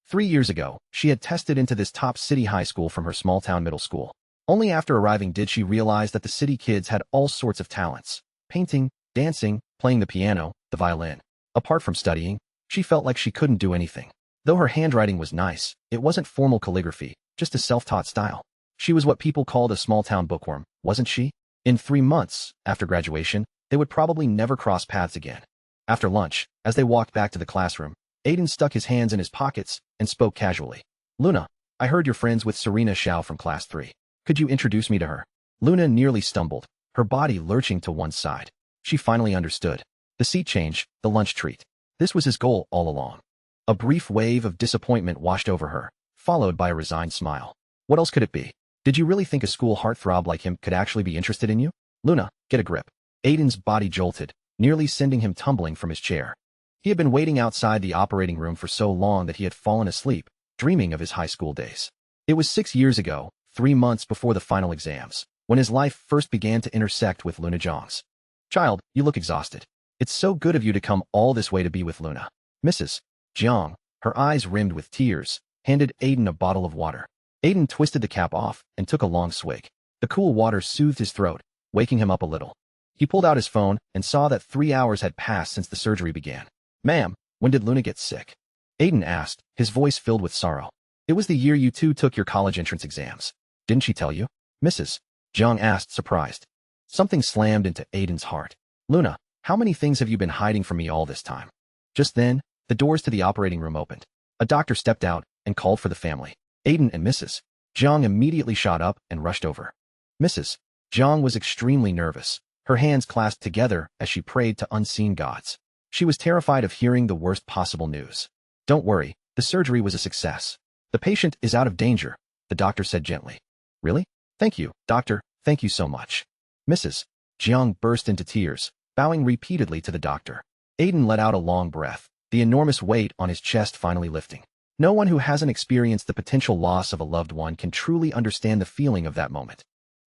3 years ago, she had tested into this top city high school from her small-town middle school. Only after arriving did she realize that the city kids had all sorts of talents. Painting, dancing, playing the piano, the violin. Apart from studying, she felt like she couldn't do anything. Though her handwriting was nice, it wasn't formal calligraphy, just a self-taught style. She was what people called a small-town bookworm, wasn't she? In 3 months, after graduation, they would probably never cross paths again. After lunch, as they walked back to the classroom, Aiden stuck his hands in his pockets and spoke casually. Luna, I heard you're friends with Serena Xiao from Class 3. Could you introduce me to her? Luna nearly stumbled, her body lurching to one side. She finally understood. The seat change, the lunch treat. This was his goal all along. A brief wave of disappointment washed over her, followed by a resigned smile. What else could it be? Did you really think a school heartthrob like him could actually be interested in you? Luna, get a grip. Aiden's body jolted, nearly sending him tumbling from his chair. He had been waiting outside the operating room for so long that he had fallen asleep, dreaming of his high school days. It was 6 years ago, 3 months before the final exams, when his life first began to intersect with Luna Zhang's. Child, you look exhausted. It's so good of you to come all this way to be with Luna. Mrs. Jiang, her eyes rimmed with tears, handed Aiden a bottle of water. Aiden twisted the cap off and took a long swig. The cool water soothed his throat, waking him up a little. He pulled out his phone and saw that 3 hours had passed since the surgery began. Ma'am, when did Luna get sick? Aiden asked, his voice filled with sorrow. It was the year you two took your college entrance exams. Didn't she tell you? Mrs. Jiang asked, surprised. Something slammed into Aiden's heart. Luna, how many things have you been hiding from me all this time? Just then, the doors to the operating room opened. A doctor stepped out and called for the family. Aiden and Mrs. Jiang immediately shot up and rushed over. Mrs. Jiang was extremely nervous, her hands clasped together as she prayed to unseen gods. She was terrified of hearing the worst possible news. Don't worry, the surgery was a success. The patient is out of danger, the doctor said gently. Really? Thank you, doctor, thank you so much. Mrs. Jiang burst into tears, bowing repeatedly to the doctor. Aiden let out a long breath, the enormous weight on his chest finally lifting. No one who hasn't experienced the potential loss of a loved one can truly understand the feeling of that moment.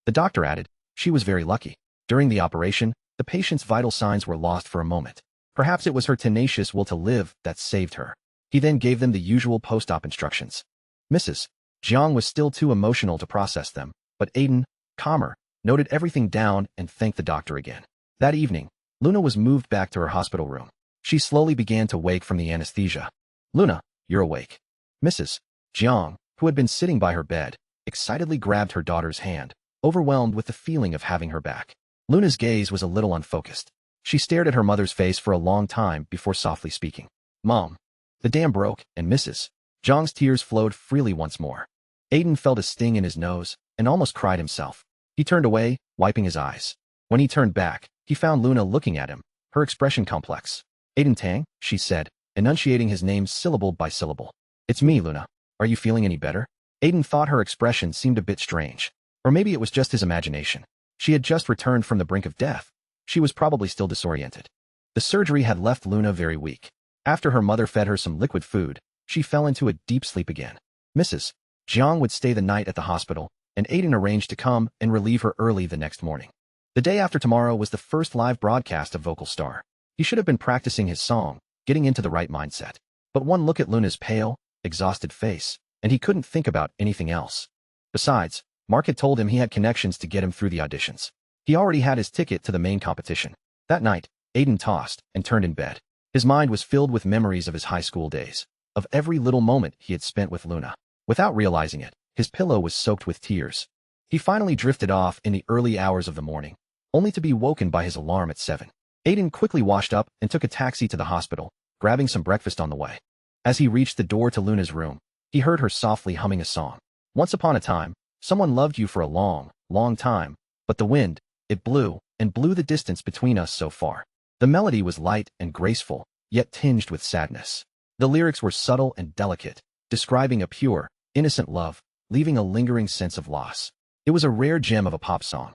The doctor added, she was very lucky. During the operation, the patient's vital signs were lost for a moment. Perhaps it was her tenacious will to live that saved her. He then gave them the usual post-op instructions. Mrs. Jiang was still too emotional to process them, but Aiden, calmer, noted everything down and thanked the doctor again. That evening, Luna was moved back to her hospital room. She slowly began to wake from the anesthesia. Luna, you're awake. Mrs. Jiang, who had been sitting by her bed, excitedly grabbed her daughter's hand, overwhelmed with the feeling of having her back. Luna's gaze was a little unfocused. She stared at her mother's face for a long time before softly speaking. Mom. The dam broke, and Mrs. Jiang's tears flowed freely once more. Aiden felt a sting in his nose and almost cried himself. He turned away, wiping his eyes. When he turned back, he found Luna looking at him, her expression complex. Aiden Tang, she said, enunciating his name syllable by syllable. It's me, Luna. Are you feeling any better? Aiden thought her expression seemed a bit strange. Or maybe it was just his imagination. She had just returned from the brink of death. She was probably still disoriented. The surgery had left Luna very weak. After her mother fed her some liquid food, she fell into a deep sleep again. Mrs. Jiang would stay the night at the hospital, and Aiden arranged to come and relieve her early the next morning. The day after tomorrow was the first live broadcast of Vocal Star. He should have been practicing his song, getting into the right mindset. But one look at Luna's pale, exhausted face, and he couldn't think about anything else. Besides, Mark had told him he had connections to get him through the auditions. He already had his ticket to the main competition. That night, Aiden tossed and turned in bed. His mind was filled with memories of his high school days, of every little moment he had spent with Luna. Without realizing it, his pillow was soaked with tears. He finally drifted off in the early hours of the morning, only to be woken by his alarm at 7. Aiden quickly washed up and took a taxi to the hospital, grabbing some breakfast on the way. As he reached the door to Luna's room, he heard her softly humming a song. Once upon a time, someone loved you for a long, long time, but the wind, it blew and blew the distance between us so far. The melody was light and graceful, yet tinged with sadness. The lyrics were subtle and delicate, describing a pure, innocent love, leaving a lingering sense of loss. It was a rare gem of a pop song.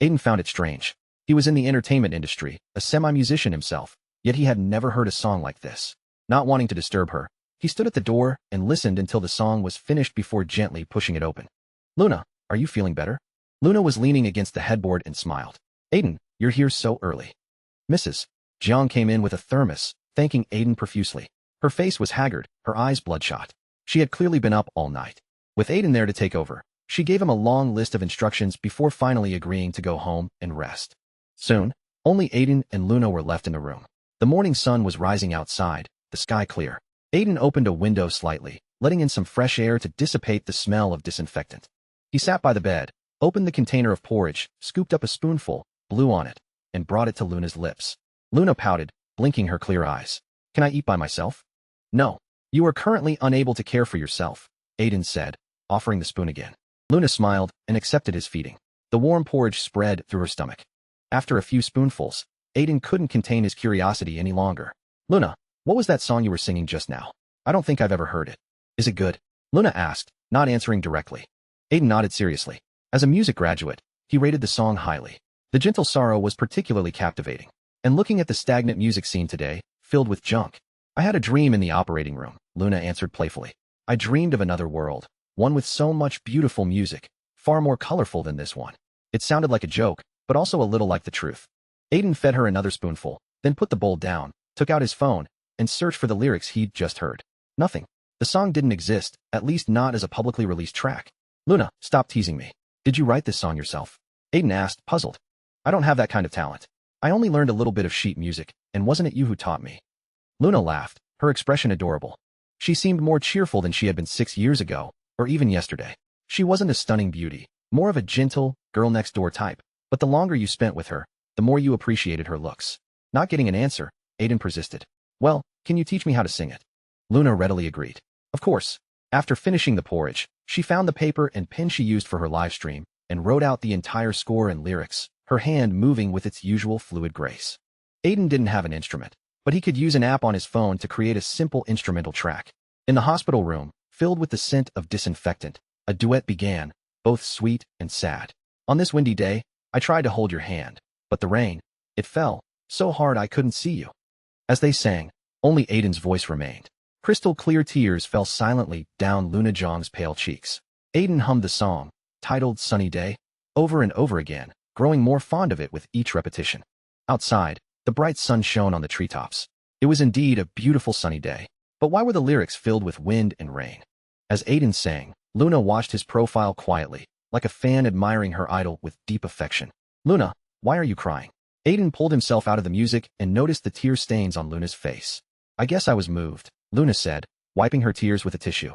Aiden found it strange. He was in the entertainment industry, a semi-musician himself, yet he had never heard a song like this. Not wanting to disturb her, he stood at the door and listened until the song was finished before gently pushing it open. Luna, are you feeling better? Luna was leaning against the headboard and smiled. Aiden, you're here so early. Mrs. Jiang came in with a thermos, thanking Aiden profusely. Her face was haggard, her eyes bloodshot. She had clearly been up all night. With Aiden there to take over, she gave him a long list of instructions before finally agreeing to go home and rest. Soon, only Aiden and Luna were left in the room. The morning sun was rising outside, the sky clear. Aiden opened a window slightly, letting in some fresh air to dissipate the smell of disinfectant. He sat by the bed, opened the container of porridge, scooped up a spoonful, blew on it, and brought it to Luna's lips. Luna pouted, blinking her clear eyes. Can I eat by myself? No, you are currently unable to care for yourself, Aiden said, offering the spoon again. Luna smiled and accepted his feeding. The warm porridge spread through her stomach. After a few spoonfuls, Aiden couldn't contain his curiosity any longer. Luna, what was that song you were singing just now? I don't think I've ever heard it. Is it good? Luna asked, not answering directly. Aiden nodded seriously. As a music graduate, he rated the song highly. The Gentle Sorrow was particularly captivating. And looking at the stagnant music scene today, filled with junk. I had a dream in the operating room, Luna answered playfully. I dreamed of another world, one with so much beautiful music, far more colorful than this one. It sounded like a joke, but also a little like the truth. Aiden fed her another spoonful, then put the bowl down, took out his phone, and searched for the lyrics he'd just heard. Nothing. The song didn't exist, at least not as a publicly released track. Luna, stop teasing me. Did you write this song yourself? Aiden asked, puzzled. I don't have that kind of talent. I only learned a little bit of sheet music, and wasn't it you who taught me? Luna laughed, her expression adorable. She seemed more cheerful than she had been 6 years ago, or even yesterday. She wasn't a stunning beauty, more of a gentle, girl-next-door type, but the longer you spent with her, the more you appreciated her looks. Not getting an answer, Aiden persisted. Well, can you teach me how to sing it? Luna readily agreed. Of course. After finishing the porridge, she found the paper and pen she used for her live stream, and wrote out the entire score and lyrics, her hand moving with its usual fluid grace. Aiden didn't have an instrument, but he could use an app on his phone to create a simple instrumental track. In the hospital room, filled with the scent of disinfectant, a duet began, both sweet and sad. On this windy day, I tried to hold your hand, but the rain, it fell, so hard I couldn't see you. As they sang, only Aiden's voice remained. Crystal clear tears fell silently down Luna Zhang's pale cheeks. Aiden hummed the song, titled Sunny Day, over and over again, growing more fond of it with each repetition. Outside, the bright sun shone on the treetops. It was indeed a beautiful sunny day, but why were the lyrics filled with wind and rain? As Aiden sang, Luna watched his profile quietly, like a fan admiring her idol with deep affection. Luna, why are you crying? Aiden pulled himself out of the music and noticed the tear stains on Luna's face. I guess I was moved, Luna said, wiping her tears with a tissue.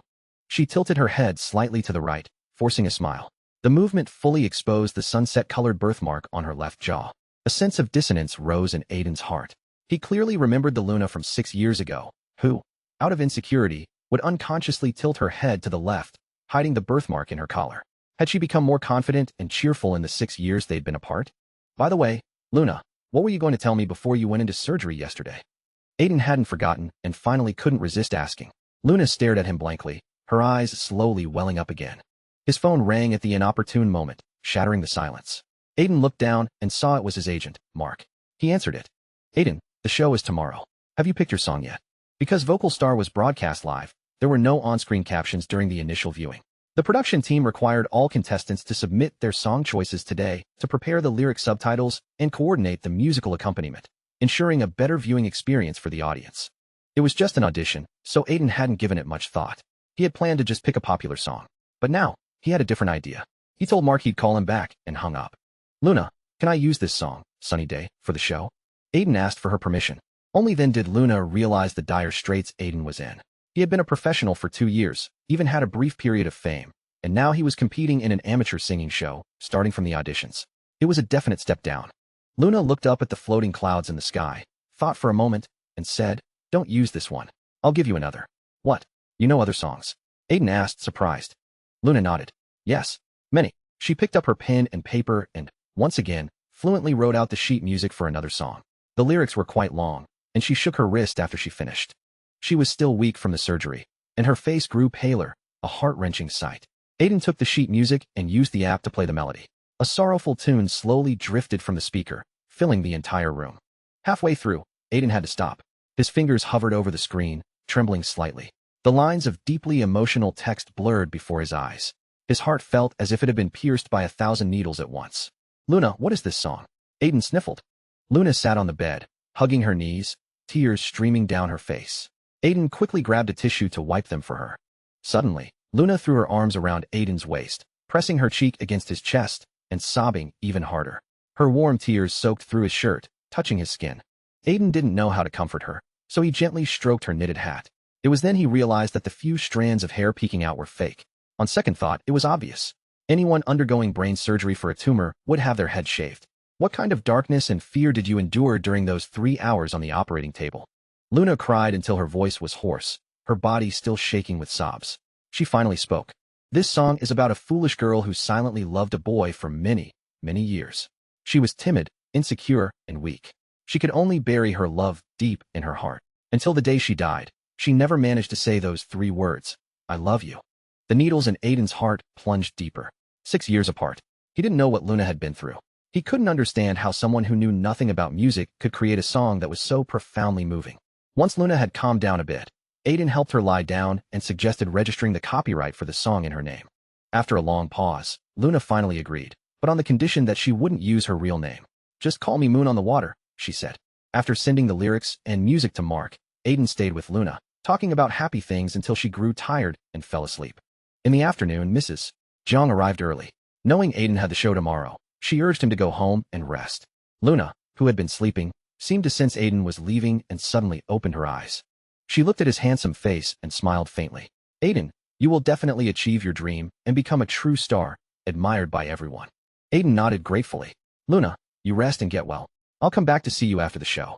She tilted her head slightly to the right, forcing a smile. The movement fully exposed the sunset-colored birthmark on her left jaw. A sense of dissonance rose in Aiden's heart. He clearly remembered the Luna from 6 years ago, who, out of insecurity, would unconsciously tilt her head to the left, hiding the birthmark in her collar. Had she become more confident and cheerful in the 6 years they'd been apart? By the way, Luna, what were you going to tell me before you went into surgery yesterday? Aiden hadn't forgotten and finally couldn't resist asking. Luna stared at him blankly, her eyes slowly welling up again. His phone rang at the inopportune moment, shattering the silence. Aiden looked down and saw it was his agent, Mark. He answered it. Aiden, the show is tomorrow. Have you picked your song yet? Because Vocal Star was broadcast live, there were no on-screen captions during the initial viewing. The production team required all contestants to submit their song choices today to prepare the lyric subtitles and coordinate the musical accompaniment, ensuring a better viewing experience for the audience. It was just an audition, so Aiden hadn't given it much thought. He had planned to just pick a popular song. But now, he had a different idea. He told Mark he'd call him back and hung up. Luna, can I use this song, Sunny Day, for the show? Aiden asked for her permission. Only then did Luna realize the dire straits Aiden was in. He had been a professional for 2 years, even had a brief period of fame, and now he was competing in an amateur singing show, starting from the auditions. It was a definite step down. Luna looked up at the floating clouds in the sky, thought for a moment, and said, "Don't use this one. I'll give you another." "What? You know other songs?" Aiden asked, surprised. Luna nodded. "Yes, many." She picked up her pen and paper and, once again, fluently wrote out the sheet music for another song. The lyrics were quite long, and she shook her wrist after she finished. She was still weak from the surgery, and her face grew paler, a heart-wrenching sight. Aiden took the sheet music and used the app to play the melody. A sorrowful tune slowly drifted from the speaker, filling the entire room. Halfway through, Aiden had to stop. His fingers hovered over the screen, trembling slightly. The lines of deeply emotional text blurred before his eyes. His heart felt as if it had been pierced by 1,000 needles at once. "Luna, what is this song?" Aiden sniffled. Luna sat on the bed, hugging her knees, tears streaming down her face. Aiden quickly grabbed a tissue to wipe them for her. Suddenly, Luna threw her arms around Aiden's waist, pressing her cheek against his chest and sobbing even harder. Her warm tears soaked through his shirt, touching his skin. Aiden didn't know how to comfort her, so he gently stroked her knitted hat. It was then he realized that the few strands of hair peeking out were fake. On second thought, it was obvious. Anyone undergoing brain surgery for a tumor would have their head shaved. What kind of darkness and fear did you endure during those 3 hours on the operating table? Luna cried until her voice was hoarse, her body still shaking with sobs. She finally spoke. This song is about a foolish girl who silently loved a boy for many, many years. She was timid, insecure, and weak. She could only bury her love deep in her heart. Until the day she died, she never managed to say those 3 words, I love you. The needles in Aiden's heart plunged deeper. 6 years apart. He didn't know what Luna had been through. He couldn't understand how someone who knew nothing about music could create a song that was so profoundly moving. Once Luna had calmed down a bit, Aiden helped her lie down and suggested registering the copyright for the song in her name. After a long pause, Luna finally agreed, but on the condition that she wouldn't use her real name. Just call me Moon on the Water, she said. After sending the lyrics and music to Mark, Aiden stayed with Luna, talking about happy things until she grew tired and fell asleep. In the afternoon, Mrs. Jiang arrived early. Knowing Aiden had the show tomorrow, she urged him to go home and rest. Luna, who had been sleeping, seemed to sense Aiden was leaving and suddenly opened her eyes. She looked at his handsome face and smiled faintly. Aiden, you will definitely achieve your dream and become a true star, admired by everyone. Aiden nodded gratefully. Luna, you rest and get well. I'll come back to see you after the show.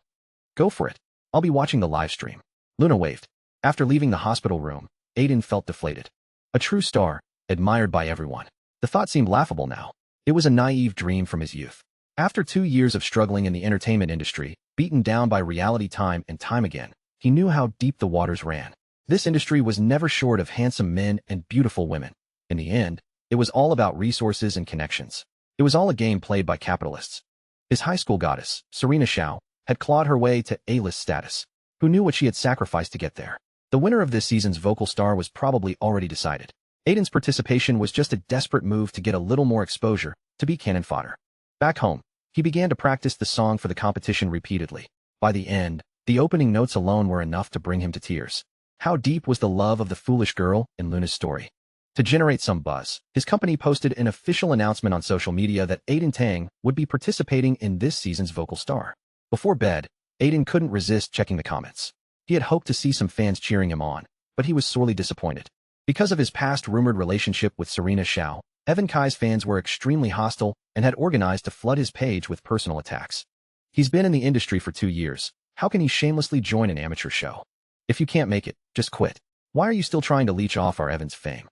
Go for it. I'll be watching the live stream. Luna waved. After leaving the hospital room, Aiden felt deflated. A true star, admired by everyone. The thought seemed laughable now. It was a naive dream from his youth. After 2 years of struggling in the entertainment industry, beaten down by reality time and time again, he knew how deep the waters ran. This industry was never short of handsome men and beautiful women. In the end, it was all about resources and connections. It was all a game played by capitalists. His high school goddess, Serena Xiao, had clawed her way to A-list status. Who knew what she had sacrificed to get there? The winner of this season's vocal star was probably already decided. Aiden's participation was just a desperate move to get a little more exposure, to be cannon fodder. Back home, he began to practice the song for the competition repeatedly. By the end, the opening notes alone were enough to bring him to tears. How deep was the love of the foolish girl in Luna's story? To generate some buzz, his company posted an official announcement on social media that Aiden Tang would be participating in this season's vocal star. Before bed, Aiden couldn't resist checking the comments. He had hoped to see some fans cheering him on, but he was sorely disappointed. Because of his past rumored relationship with Serena Xiao, Evan Kai's fans were extremely hostile and had organized to flood his page with personal attacks. He's been in the industry for 2 years. How can he shamelessly join an amateur show? If you can't make it, just quit. Why are you still trying to leech off our Evan's fame?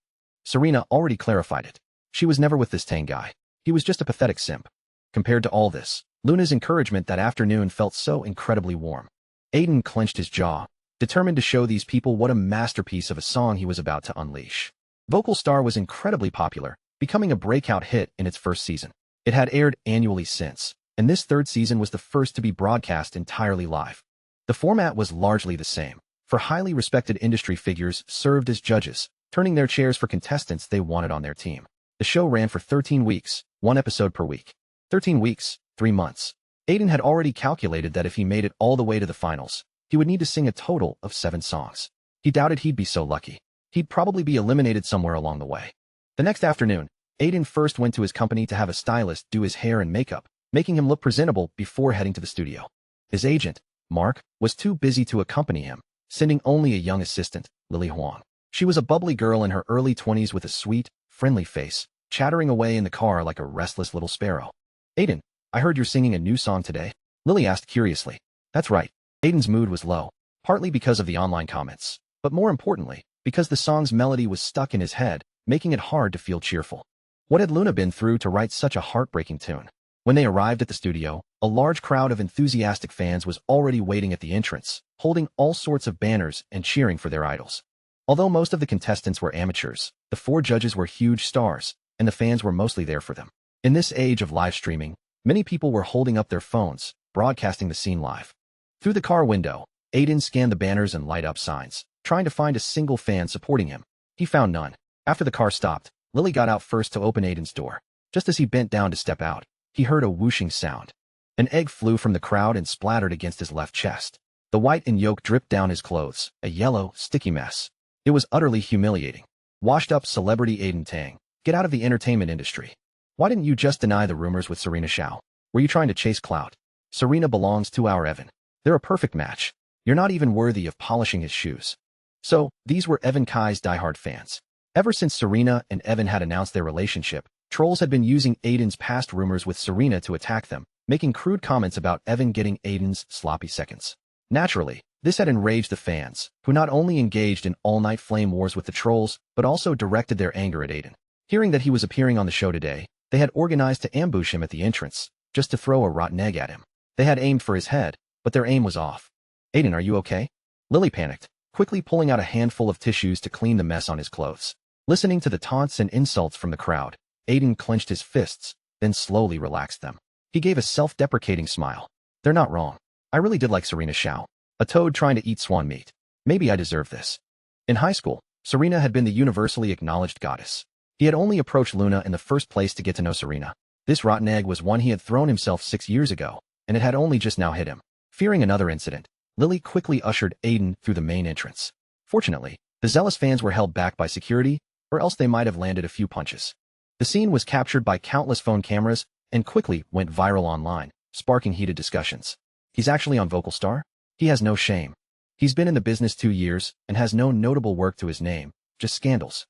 Serena already clarified it. She was never with this Tang guy. He was just a pathetic simp. Compared to all this, Luna's encouragement that afternoon felt so incredibly warm. Aiden clenched his jaw, determined to show these people what a masterpiece of a song he was about to unleash. Vocal Star was incredibly popular, becoming a breakout hit in its first season. It had aired annually since, and this 3rd season was the first to be broadcast entirely live. The format was largely the same, for highly respected industry figures served as judges, turning their chairs for contestants they wanted on their team. The show ran for 13 weeks, 1 episode per week. 13 weeks, 3 months. Aiden had already calculated that if he made it all the way to the finals, he would need to sing a total of 7 songs. He doubted he'd be so lucky. He'd probably be eliminated somewhere along the way. The next afternoon, Aiden first went to his company to have a stylist do his hair and makeup, making him look presentable before heading to the studio. His agent, Mark, was too busy to accompany him, sending only a young assistant, Lily Huang. She was a bubbly girl in her early 20s with a sweet, friendly face, chattering away in the car like a restless little sparrow. Aiden, I heard you're singing a new song today, Lily asked curiously. That's right. Aiden's mood was low, partly because of the online comments, but more importantly, because the song's melody was stuck in his head, making it hard to feel cheerful. What had Luna been through to write such a heartbreaking tune? When they arrived at the studio, a large crowd of enthusiastic fans was already waiting at the entrance, holding all sorts of banners and cheering for their idols. Although most of the contestants were amateurs, the 4 judges were huge stars, and the fans were mostly there for them. In this age of live streaming, many people were holding up their phones, broadcasting the scene live. Through the car window, Aiden scanned the banners and light-up signs, trying to find a single fan supporting him. He found none. After the car stopped, Lily got out first to open Aiden's door. Just as he bent down to step out, he heard a whooshing sound. An egg flew from the crowd and splattered against his left chest. The white and yolk dripped down his clothes, a yellow, sticky mess. It was utterly humiliating. Washed-up celebrity Aiden Tang, get out of the entertainment industry. Why didn't you just deny the rumors with Serena Xiao? Were you trying to chase clout? Serena belongs to our Evan. They're a perfect match. You're not even worthy of polishing his shoes. So, these were Evan Kai's diehard fans. Ever since Serena and Evan had announced their relationship, trolls had been using Aiden's past rumors with Serena to attack them, making crude comments about Evan getting Aiden's sloppy seconds. Naturally, This had enraged the fans, who not only engaged in all-night flame wars with the trolls, but also directed their anger at Aiden. Hearing that he was appearing on the show today, they had organized to ambush him at the entrance, just to throw a rotten egg at him. They had aimed for his head, but their aim was off. Aiden, are you okay? Lily panicked, quickly pulling out a handful of tissues to clean the mess on his clothes. Listening to the taunts and insults from the crowd, Aiden clenched his fists, then slowly relaxed them. He gave a self-deprecating smile. They're not wrong. I really did like Serena Xiao. A toad trying to eat swan meat. Maybe I deserve this. In high school, Serena had been the universally acknowledged goddess. He had only approached Luna in the first place to get to know Serena. This rotten egg was one he had thrown himself 6 years ago, and it had only just now hit him. Fearing another incident, Lily quickly ushered Aiden through the main entrance. Fortunately, the zealous fans were held back by security, or else they might have landed a few punches. The scene was captured by countless phone cameras and quickly went viral online, sparking heated discussions. He's actually on VocalStar? He has no shame. He's been in the business 2 years and has no notable work to his name, just scandals.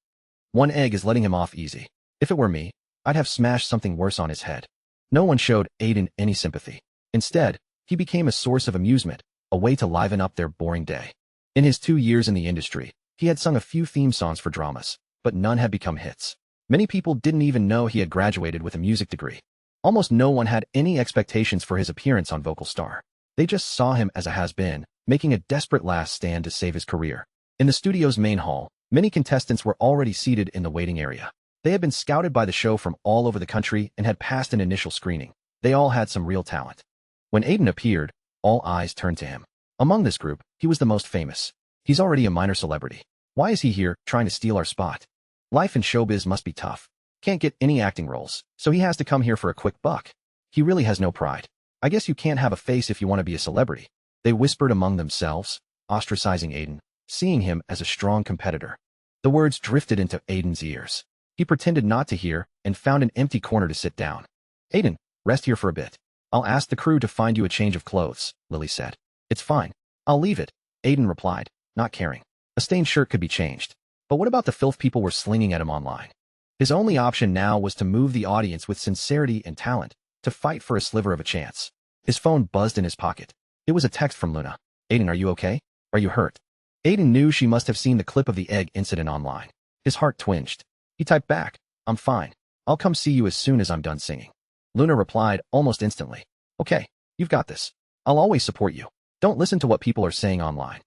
One egg is letting him off easy. If it were me, I'd have smashed something worse on his head. No one showed Aiden any sympathy. Instead, he became a source of amusement, a way to liven up their boring day. In his 2 years in the industry, he had sung a few theme songs for dramas, but none had become hits. Many people didn't even know he had graduated with a music degree. Almost no one had any expectations for his appearance on VocalStar. They just saw him as a has-been, making a desperate last stand to save his career. In the studio's main hall, many contestants were already seated in the waiting area. They had been scouted by the show from all over the country and had passed an initial screening. They all had some real talent. When Aiden appeared, all eyes turned to him. Among this group, he was the most famous. He's already a minor celebrity. Why is he here, trying to steal our spot? Life in showbiz must be tough. Can't get any acting roles, so he has to come here for a quick buck. He really has no pride. I guess you can't have a face if you want to be a celebrity. They whispered among themselves, ostracizing Aiden, seeing him as a strong competitor. The words drifted into Aiden's ears. He pretended not to hear and found an empty corner to sit down. Aiden, rest here for a bit. I'll ask the crew to find you a change of clothes, Lily said. It's fine. I'll leave it, Aiden replied, not caring. A stained shirt could be changed. But what about the filth people were slinging at him online? His only option now was to move the audience with sincerity and talent, to fight for a sliver of a chance. His phone buzzed in his pocket. It was a text from Luna. Aiden, are you okay? Are you hurt? Aiden knew she must have seen the clip of the egg incident online. His heart twinged. He typed back, I'm fine. I'll come see you as soon as I'm done singing. Luna replied almost instantly. Okay, you've got this. I'll always support you. Don't listen to what people are saying online.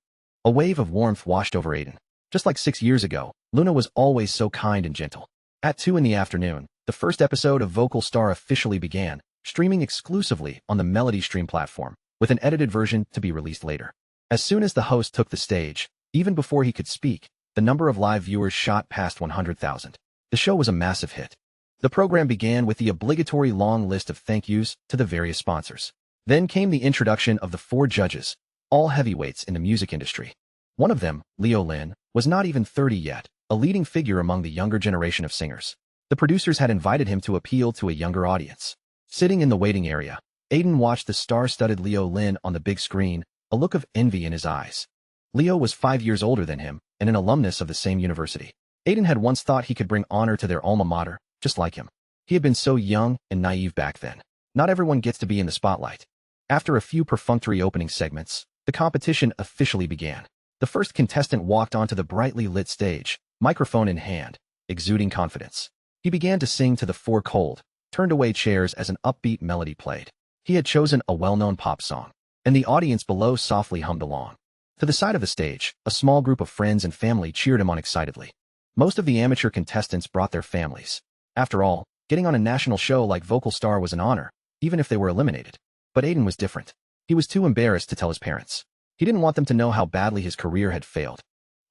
A wave of warmth washed over Aiden. Just like 6 years ago, Luna was always so kind and gentle. At 2 in the afternoon, the first episode of VocalStar officially began, streaming exclusively on the Melody Stream platform, with an edited version to be released later. As soon as the host took the stage, even before he could speak, the number of live viewers shot past 100,000. The show was a massive hit. The program began with the obligatory long list of thank yous to the various sponsors. Then came the introduction of the 4 judges, all heavyweights in the music industry. One of them, Leo Lin, was not even 30 yet, a leading figure among the younger generation of singers. The producers had invited him to appeal to a younger audience. Sitting in the waiting area, Aiden watched the star-studded Leo Lin on the big screen, a look of envy in his eyes. Leo was 5 years older than him and an alumnus of the same university. Aiden had once thought he could bring honor to their alma mater, just like him. He had been so young and naive back then. Not everyone gets to be in the spotlight. After a few perfunctory opening segments, the competition officially began. The first contestant walked onto the brightly lit stage, microphone in hand, exuding confidence. He began to sing to the 4 cold, turned-away chairs as an upbeat melody played. He had chosen a well-known pop song, and the audience below softly hummed along. To the side of the stage, a small group of friends and family cheered him on excitedly. Most of the amateur contestants brought their families. After all, getting on a national show like VocalStar was an honor, even if they were eliminated. But Aiden was different. He was too embarrassed to tell his parents. He didn't want them to know how badly his career had failed.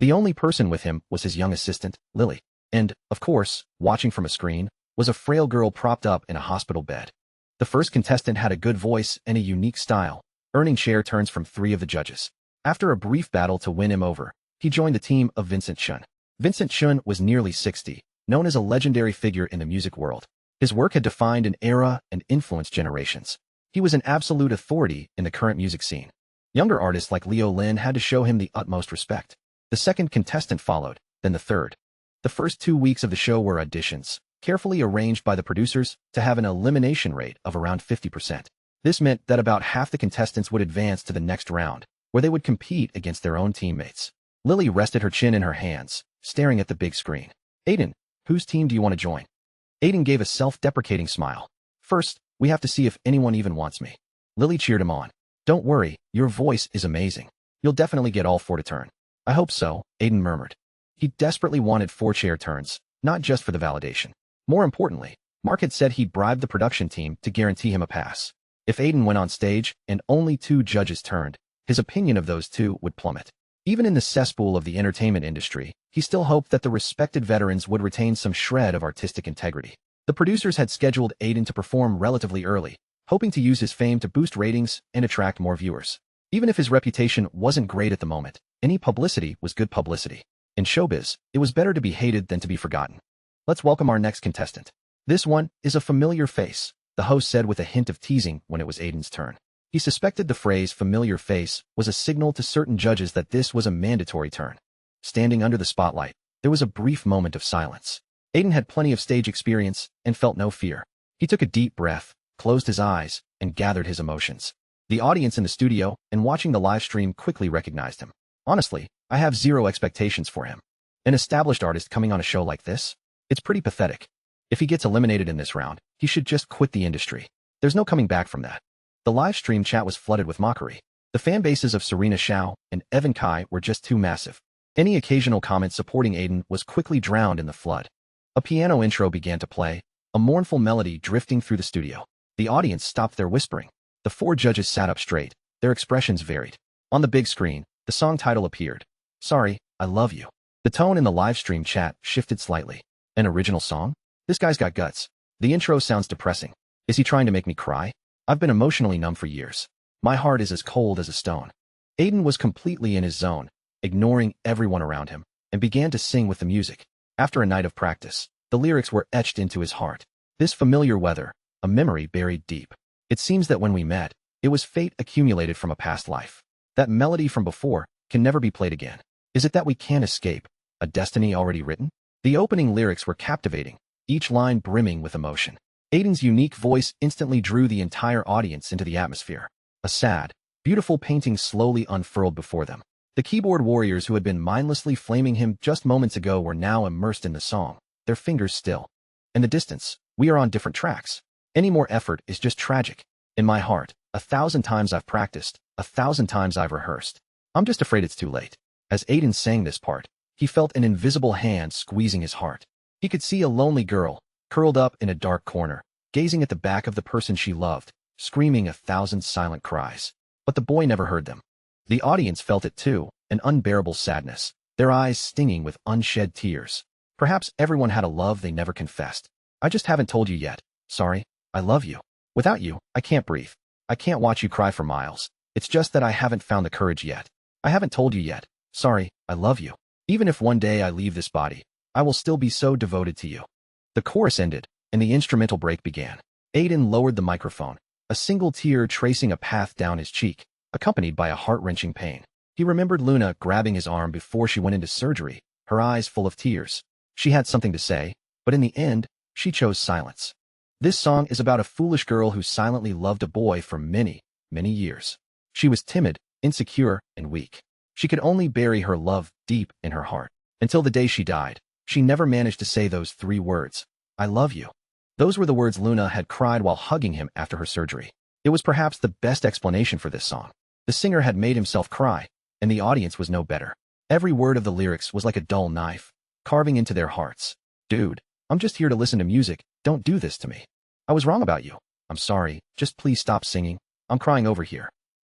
The only person with him was his young assistant, Lily. And, of course, watching from a screen, was a frail girl propped up in a hospital bed. The first contestant had a good voice and a unique style, earning chair turns from 3 of the judges. After a brief battle to win him over, he joined the team of Vincent Chun. Vincent Chun was nearly 60, known as a legendary figure in the music world. His work had defined an era and influenced generations. He was an absolute authority in the current music scene. Younger artists like Leo Lin had to show him the utmost respect. The second contestant followed, then the third. The first 2 weeks of the show were auditions, carefully arranged by the producers to have an elimination rate of around 50%. This meant that about half the contestants would advance to the next round, where they would compete against their own teammates. Lily rested her chin in her hands, staring at the big screen. Aiden, whose team do you want to join? Aiden gave a self-deprecating smile. First, we have to see if anyone even wants me. Lily cheered him on. Don't worry, your voice is amazing. You'll definitely get all 4 to turn. I hope so, Aiden murmured. He desperately wanted 4 chair turns, not just for the validation. More importantly, Mark had said he'd bribe the production team to guarantee him a pass. If Aiden went on stage and only 2 judges turned, his opinion of those 2 would plummet. Even in the cesspool of the entertainment industry, he still hoped that the respected veterans would retain some shred of artistic integrity. The producers had scheduled Aiden to perform relatively early, hoping to use his fame to boost ratings and attract more viewers. Even if his reputation wasn't great at the moment, any publicity was good publicity. In showbiz, it was better to be hated than to be forgotten. Let's welcome our next contestant. This one is a familiar face, the host said with a hint of teasing when it was Aiden's turn. He suspected the phrase familiar face was a signal to certain judges that this was a mandatory turn. Standing under the spotlight, there was a brief moment of silence. Aiden had plenty of stage experience and felt no fear. He took a deep breath, closed his eyes, and gathered his emotions. The audience in the studio and watching the live stream quickly recognized him. Honestly, I have zero expectations for him. An established artist coming on a show like this? It's pretty pathetic. If he gets eliminated in this round, he should just quit the industry. There's no coming back from that. The live stream chat was flooded with mockery. The fan bases of Serena Shao and Evan Kai were just too massive. Any occasional comment supporting Aiden was quickly drowned in the flood. A piano intro began to play, a mournful melody drifting through the studio. The audience stopped their whispering. The 4 judges sat up straight. Their expressions varied. On the big screen, the song title appeared. Sorry, I Love You. The tone in the live stream chat shifted slightly. An original song? This guy's got guts. The intro sounds depressing. Is he trying to make me cry? I've been emotionally numb for years. My heart is as cold as a stone. Aiden was completely in his zone, ignoring everyone around him, and began to sing with the music. After a night of practice, the lyrics were etched into his heart. This familiar weather, a memory buried deep. It seems that when we met, it was fate accumulated from a past life. That melody from before can never be played again. Is it that we can't escape? A destiny already written? The opening lyrics were captivating, each line brimming with emotion. Aiden's unique voice instantly drew the entire audience into the atmosphere. A sad, beautiful painting slowly unfurled before them. The keyboard warriors who had been mindlessly flaming him just moments ago were now immersed in the song, their fingers still. In the distance, we are on different tracks. Any more effort is just tragic. In my heart, 1,000 times I've practiced, 1,000 times I've rehearsed. I'm just afraid it's too late. As Aiden sang this part, he felt an invisible hand squeezing his heart. He could see a lonely girl, curled up in a dark corner, gazing at the back of the person she loved, screaming 1,000 silent cries. But the boy never heard them. The audience felt it too, an unbearable sadness, their eyes stinging with unshed tears. Perhaps everyone had a love they never confessed. I just haven't told you yet. Sorry, I love you. Without you, I can't breathe. I can't watch you cry for miles. It's just that I haven't found the courage yet. I haven't told you yet. Sorry, I love you. Even if one day I leave this body, I will still be so devoted to you. The chorus ended, and the instrumental break began. Aiden lowered the microphone, a single tear tracing a path down his cheek, accompanied by a heart-wrenching pain. He remembered Luna grabbing his arm before she went into surgery, her eyes full of tears. She had something to say, but in the end, she chose silence. This song is about a foolish girl who silently loved a boy for many, many years. She was timid, insecure, and weak. She could only bury her love deep in her heart. Until the day she died, she never managed to say those 3 words, I love you. Those were the words Luna had cried while hugging him after her surgery. It was perhaps the best explanation for this song. The singer had made himself cry, and the audience was no better. Every word of the lyrics was like a dull knife, carving into their hearts. Dude, I'm just here to listen to music. Don't do this to me. I was wrong about you. I'm sorry. Just please stop singing. I'm crying over here.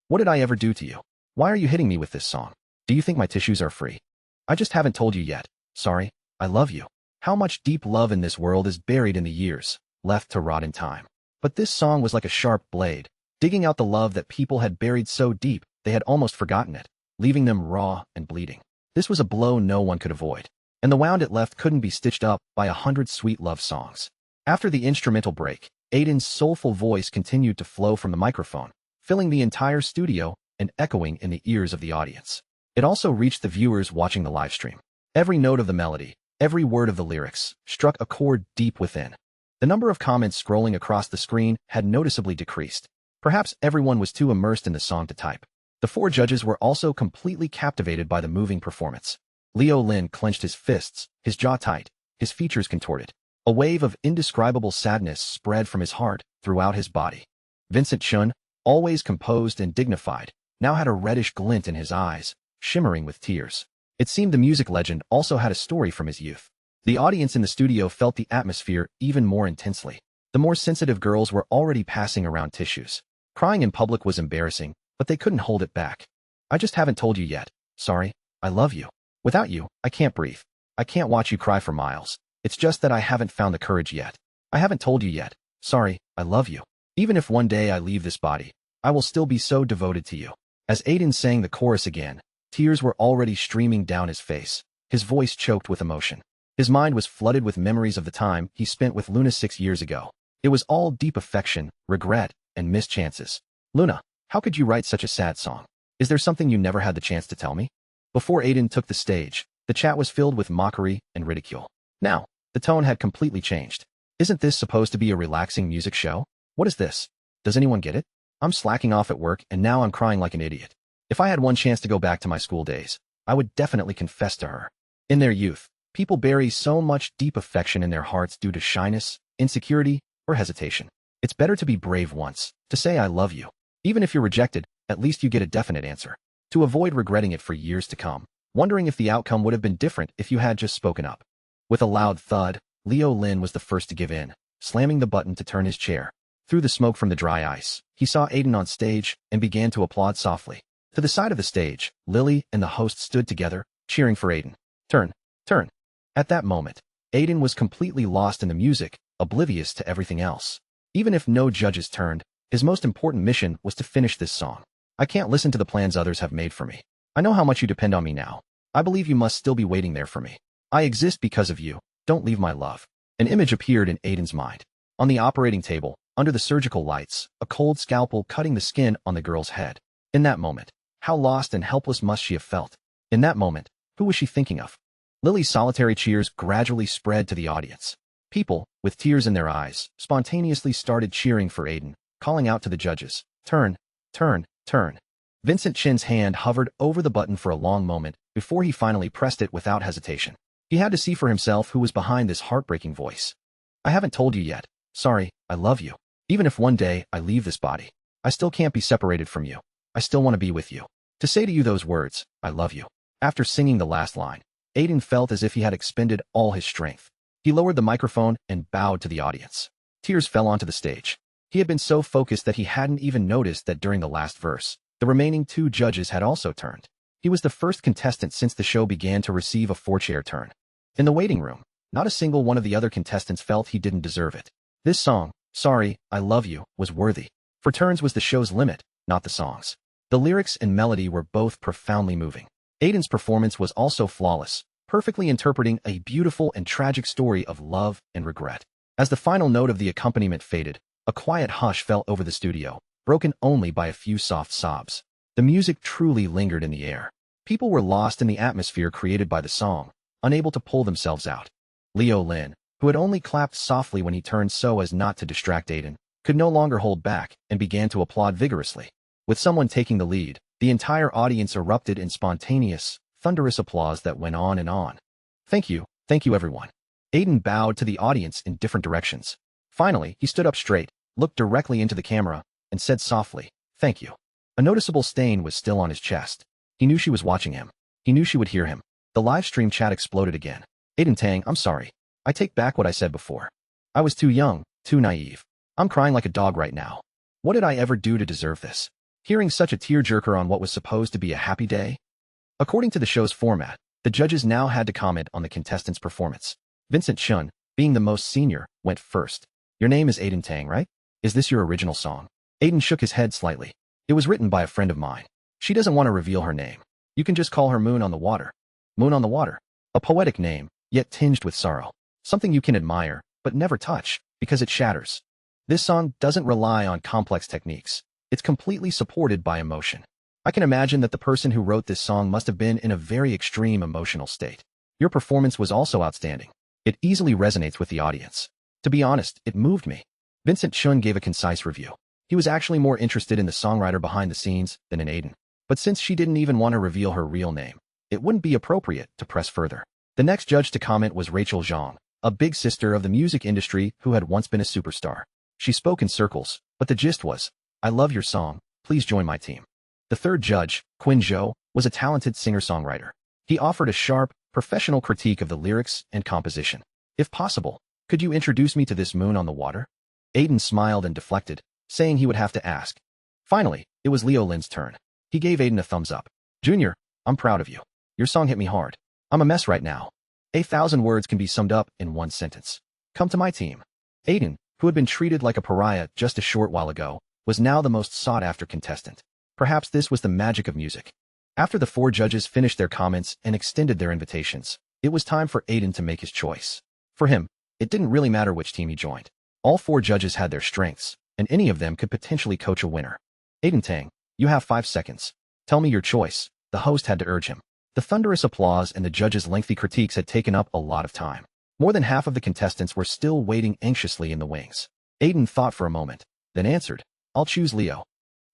What did I ever do to you? Why are you hitting me with this song? Do you think my tissues are free? I just haven't told you yet. Sorry, I love you. How much deep love in this world is buried in the years, left to rot in time. But this song was like a sharp blade, digging out the love that people had buried so deep they had almost forgotten it, leaving them raw and bleeding. This was a blow no one could avoid, and the wound it left couldn't be stitched up by 100 sweet love songs. After the instrumental break, Aiden's soulful voice continued to flow from the microphone, filling the entire studio and echoing in the ears of the audience. It also reached the viewers watching the livestream. Every note of the melody, every word of the lyrics, struck a chord deep within. The number of comments scrolling across the screen had noticeably decreased. Perhaps everyone was too immersed in the song to type. The four judges were also completely captivated by the moving performance. Leo Lin clenched his fists, his jaw tight, his features contorted. A wave of indescribable sadness spread from his heart throughout his body. Vincent Chun, always composed and dignified, now had a reddish glint in his eyes, shimmering with tears. It seemed the music legend also had a story from his youth. The audience in the studio felt the atmosphere even more intensely. The more sensitive girls were already passing around tissues. Crying in public was embarrassing, but they couldn't hold it back. I just haven't told you yet. Sorry, I love you. Without you, I can't breathe. I can't watch you cry for miles. It's just that I haven't found the courage yet. I haven't told you yet. Sorry, I love you. Even if one day I leave this body, I will still be so devoted to you. As Aiden sang the chorus again, tears were already streaming down his face. His voice choked with emotion. His mind was flooded with memories of the time he spent with Luna 6 years ago. It was all deep affection, regret, and missed chances. Luna, how could you write such a sad song? Is there something you never had the chance to tell me? Before Aiden took the stage, the chat was filled with mockery and ridicule. Now, the tone had completely changed. Isn't this supposed to be a relaxing music show? What is this? Does anyone get it? I'm slacking off at work and now I'm crying like an idiot. If I had one chance to go back to my school days, I would definitely confess to her. In their youth, people bury so much deep affection in their hearts due to shyness, insecurity, or hesitation. It's better to be brave once, to say I love you. Even if you're rejected, at least you get a definite answer. To avoid regretting it for years to come, wondering if the outcome would have been different if you had just spoken up. With a loud thud, Leo Lin was the first to give in, slamming the button to turn his chair. Through the smoke from the dry ice, he saw Aiden on stage and began to applaud softly. To the side of the stage, Lily and the host stood together, cheering for Aiden. Turn, turn. At that moment, Aiden was completely lost in the music, oblivious to everything else. Even if no judges turned, his most important mission was to finish this song. I can't listen to the plans others have made for me. I know how much you depend on me now. I believe you must still be waiting there for me. I exist because of you. Don't leave my love. An image appeared in Aiden's mind. On the operating table, under the surgical lights, a cold scalpel cutting the skin on the girl's head. In that moment, how lost and helpless must she have felt? In that moment, who was she thinking of? Lily's solitary cheers gradually spread to the audience. People, with tears in their eyes, spontaneously started cheering for Aiden, calling out to the judges, turn, turn, turn. Vincent Chin's hand hovered over the button for a long moment before he finally pressed it without hesitation. He had to see for himself who was behind this heartbreaking voice. I haven't told you yet. Sorry, I love you. Even if one day I leave this body, I still can't be separated from you. I still want to be with you. To say to you those words, I love you. After singing the last line, Aiden felt as if he had expended all his strength. He lowered the microphone and bowed to the audience. Tears fell onto the stage. He had been so focused that he hadn't even noticed that during the last verse, the remaining two judges had also turned. He was the first contestant since the show began to receive a four-chair turn. In the waiting room, not a single one of the other contestants felt he didn't deserve it. This song, Sorry, I Love You, was worthy. For turns was the show's limit, not the song's. The lyrics and melody were both profoundly moving. Aiden's performance was also flawless, perfectly interpreting a beautiful and tragic story of love and regret. As the final note of the accompaniment faded, a quiet hush fell over the studio, broken only by a few soft sobs. The music truly lingered in the air. People were lost in the atmosphere created by the song, unable to pull themselves out. Leo Lin, who had only clapped softly when he turned so as not to distract Aiden, could no longer hold back and began to applaud vigorously. With someone taking the lead, the entire audience erupted in spontaneous, thunderous applause that went on and on. Thank you everyone. Aiden bowed to the audience in different directions. Finally, he stood up straight, looked directly into the camera, and said softly, thank you. A noticeable stain was still on his chest. He knew she was watching him. He knew she would hear him. The live stream chat exploded again. Aiden Tang, I'm sorry. I take back what I said before. I was too young, too naive. I'm crying like a dog right now. What did I ever do to deserve this? Hearing such a tearjerker on what was supposed to be a happy day? According to the show's format, the judges now had to comment on the contestants' performance. Vincent Chun, being the most senior, went first. Your name is Aiden Tang, right? Is this your original song? Aiden shook his head slightly. It was written by a friend of mine. She doesn't want to reveal her name. You can just call her Moon on the Water. Moon on the Water. A poetic name, yet tinged with sorrow. Something you can admire, but never touch, because it shatters. This song doesn't rely on complex techniques. It's completely supported by emotion. I can imagine that the person who wrote this song must have been in a very extreme emotional state. Your performance was also outstanding. It easily resonates with the audience. To be honest, it moved me. Vincent Chun gave a concise review. He was actually more interested in the songwriter behind the scenes than in Aiden. But since she didn't even want to reveal her real name, it wouldn't be appropriate to press further. The next judge to comment was Rachel Zhang, a big sister of the music industry who had once been a superstar. She spoke in circles, but the gist was, "I love your song, please join my team." The third judge, Quinn Zhou, was a talented singer-songwriter. He offered a sharp, professional critique of the lyrics and composition. "If possible, could you introduce me to this moon on the water?" Aiden smiled and deflected, saying he would have to ask. Finally, it was Leo Lin's turn. He gave Aiden a thumbs up. "Junior, I'm proud of you. Your song hit me hard. I'm a mess right now. 1,000 words can be summed up in one sentence. Come to my team." Aiden, who had been treated like a pariah just a short while ago, was now the most sought-after contestant. Perhaps this was the magic of music. After the 4 judges finished their comments and extended their invitations, it was time for Aiden to make his choice. For him, it didn't really matter which team he joined. All 4 judges had their strengths, and any of them could potentially coach a winner. "Aiden Tang, you have 5 seconds. Tell me your choice," the host had to urge him. The thunderous applause and the judges' lengthy critiques had taken up a lot of time. More than half of the contestants were still waiting anxiously in the wings. Aiden thought for a moment, then answered, "I'll choose Leo."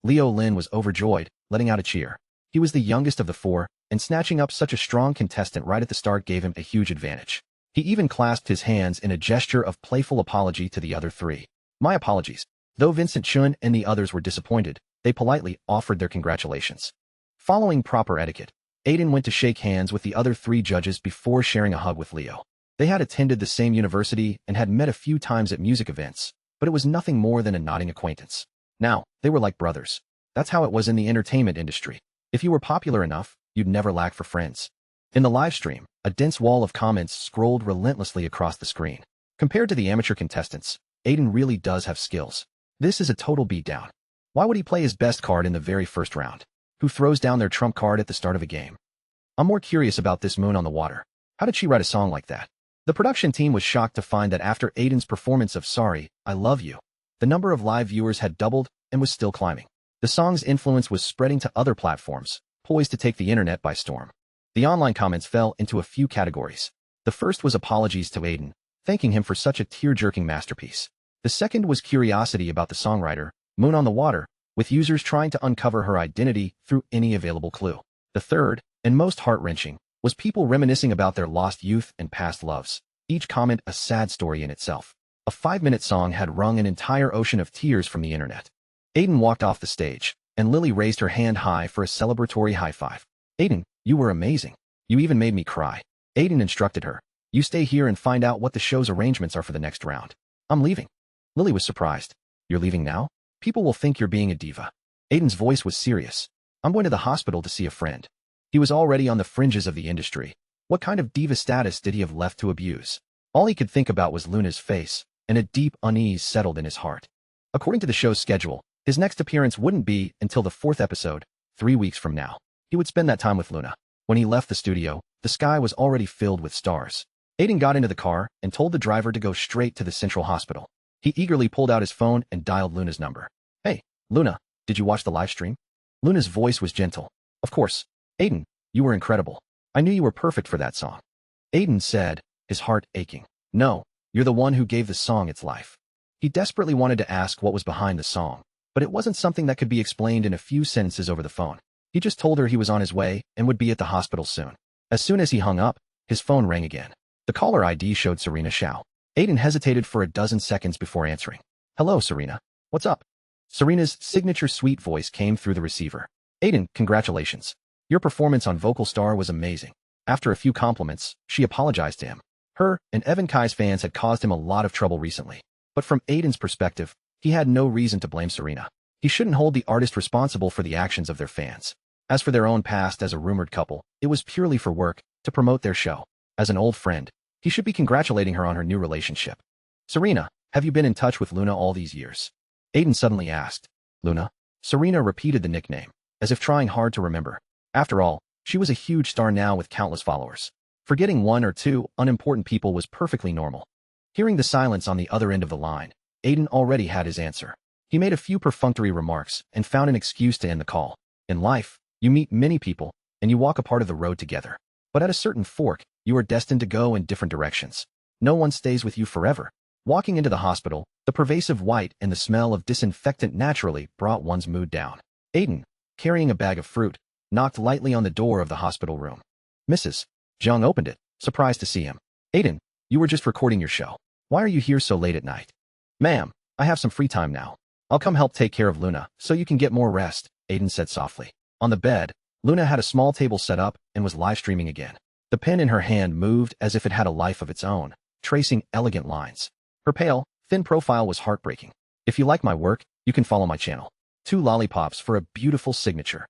Leo Lin was overjoyed, letting out a cheer. He was the youngest of the 4, and snatching up such a strong contestant right at the start gave him a huge advantage. He even clasped his hands in a gesture of playful apology to the other 3. "My apologies." Though Vincent Chun and the others were disappointed, they politely offered their congratulations. Following proper etiquette, Aiden went to shake hands with the other 3 judges before sharing a hug with Leo. They had attended the same university and had met a few times at music events, but it was nothing more than a nodding acquaintance. Now, they were like brothers. That's how it was in the entertainment industry. If you were popular enough, you'd never lack for friends. In the live stream, a dense wall of comments scrolled relentlessly across the screen. Compared to the amateur contestants, Aiden really does have skills. This is a total beatdown. Why would he play his best card in the very first round? Who throws down their trump card at the start of a game? I'm more curious about this moon on the water. How did she write a song like that? The production team was shocked to find that after Aiden's performance of Sorry, I Love You, the number of live viewers had doubled and was still climbing. The song's influence was spreading to other platforms, poised to take the internet by storm. The online comments fell into a few categories. The first was apologies to Aiden, thanking him for such a tear-jerking masterpiece. The second was curiosity about the songwriter, Moon on the Water, with users trying to uncover her identity through any available clue. The third, and most heart-wrenching, was people reminiscing about their lost youth and past loves, each comment a sad story in itself. A 5-minute song had wrung an entire ocean of tears from the internet. Aiden walked off the stage, and Lily raised her hand high for a celebratory high five. "Aiden, you were amazing. You even made me cry." Aiden instructed her, "You stay here and find out what the show's arrangements are for the next round. I'm leaving." Lily was surprised. "You're leaving now? People will think you're being a diva." Aiden's voice was serious. "I'm going to the hospital to see a friend." He was already on the fringes of the industry. What kind of diva status did he have left to abuse? All he could think about was Luna's face, and a deep unease settled in his heart. According to the show's schedule, his next appearance wouldn't be until the 4th episode, 3 weeks from now. He would spend that time with Luna. When he left the studio, the sky was already filled with stars. Aiden got into the car and told the driver to go straight to the Central Hospital. He eagerly pulled out his phone and dialed Luna's number. "Hey, Luna, did you watch the live stream?" Luna's voice was gentle. "Of course. Aiden, you were incredible. I knew you were perfect for that song." Aiden said, his heart aching. "No, you're the one who gave the song its life." He desperately wanted to ask what was behind the song, but it wasn't something that could be explained in a few sentences over the phone. He just told her he was on his way and would be at the hospital soon. As soon as he hung up, his phone rang again. The caller ID showed Serena Shao. Aiden hesitated for a dozen seconds before answering. "Hello, Serena. What's up?" Serena's signature sweet voice came through the receiver. "Aiden, congratulations. Your performance on Vocal Star was amazing." After a few compliments, she apologized to him. Her and Evan Kai's fans had caused him a lot of trouble recently. But from Aiden's perspective, he had no reason to blame Serena. He shouldn't hold the artist responsible for the actions of their fans. As for their own past as a rumored couple, it was purely for work, to promote their show. As an old friend, he should be congratulating her on her new relationship. "Serena, have you been in touch with Luna all these years?" Aiden suddenly asked. "Luna?" Serena repeated the nickname, as if trying hard to remember. After all, she was a huge star now with countless followers. Forgetting 1 or 2 unimportant people was perfectly normal. Hearing the silence on the other end of the line, Aiden already had his answer. He made a few perfunctory remarks and found an excuse to end the call. In life, you meet many people, and you walk a part of the road together. But at a certain fork, you are destined to go in different directions. No one stays with you forever. Walking into the hospital, the pervasive white and the smell of disinfectant naturally brought one's mood down. Aiden, carrying a bag of fruit, knocked lightly on the door of the hospital room. Mrs. Jiang opened it, surprised to see him. Aiden, you were just recording your show. Why are you here so late at night? Ma'am, I have some free time now. I'll come help take care of Luna so you can get more rest, Aiden said softly. On the bed, Luna had a small table set up and was live streaming again. The pen in her hand moved as if it had a life of its own, tracing elegant lines. Her pale, thin profile was heartbreaking. If you like my work, you can follow my channel. 2 lollipops for a beautiful signature.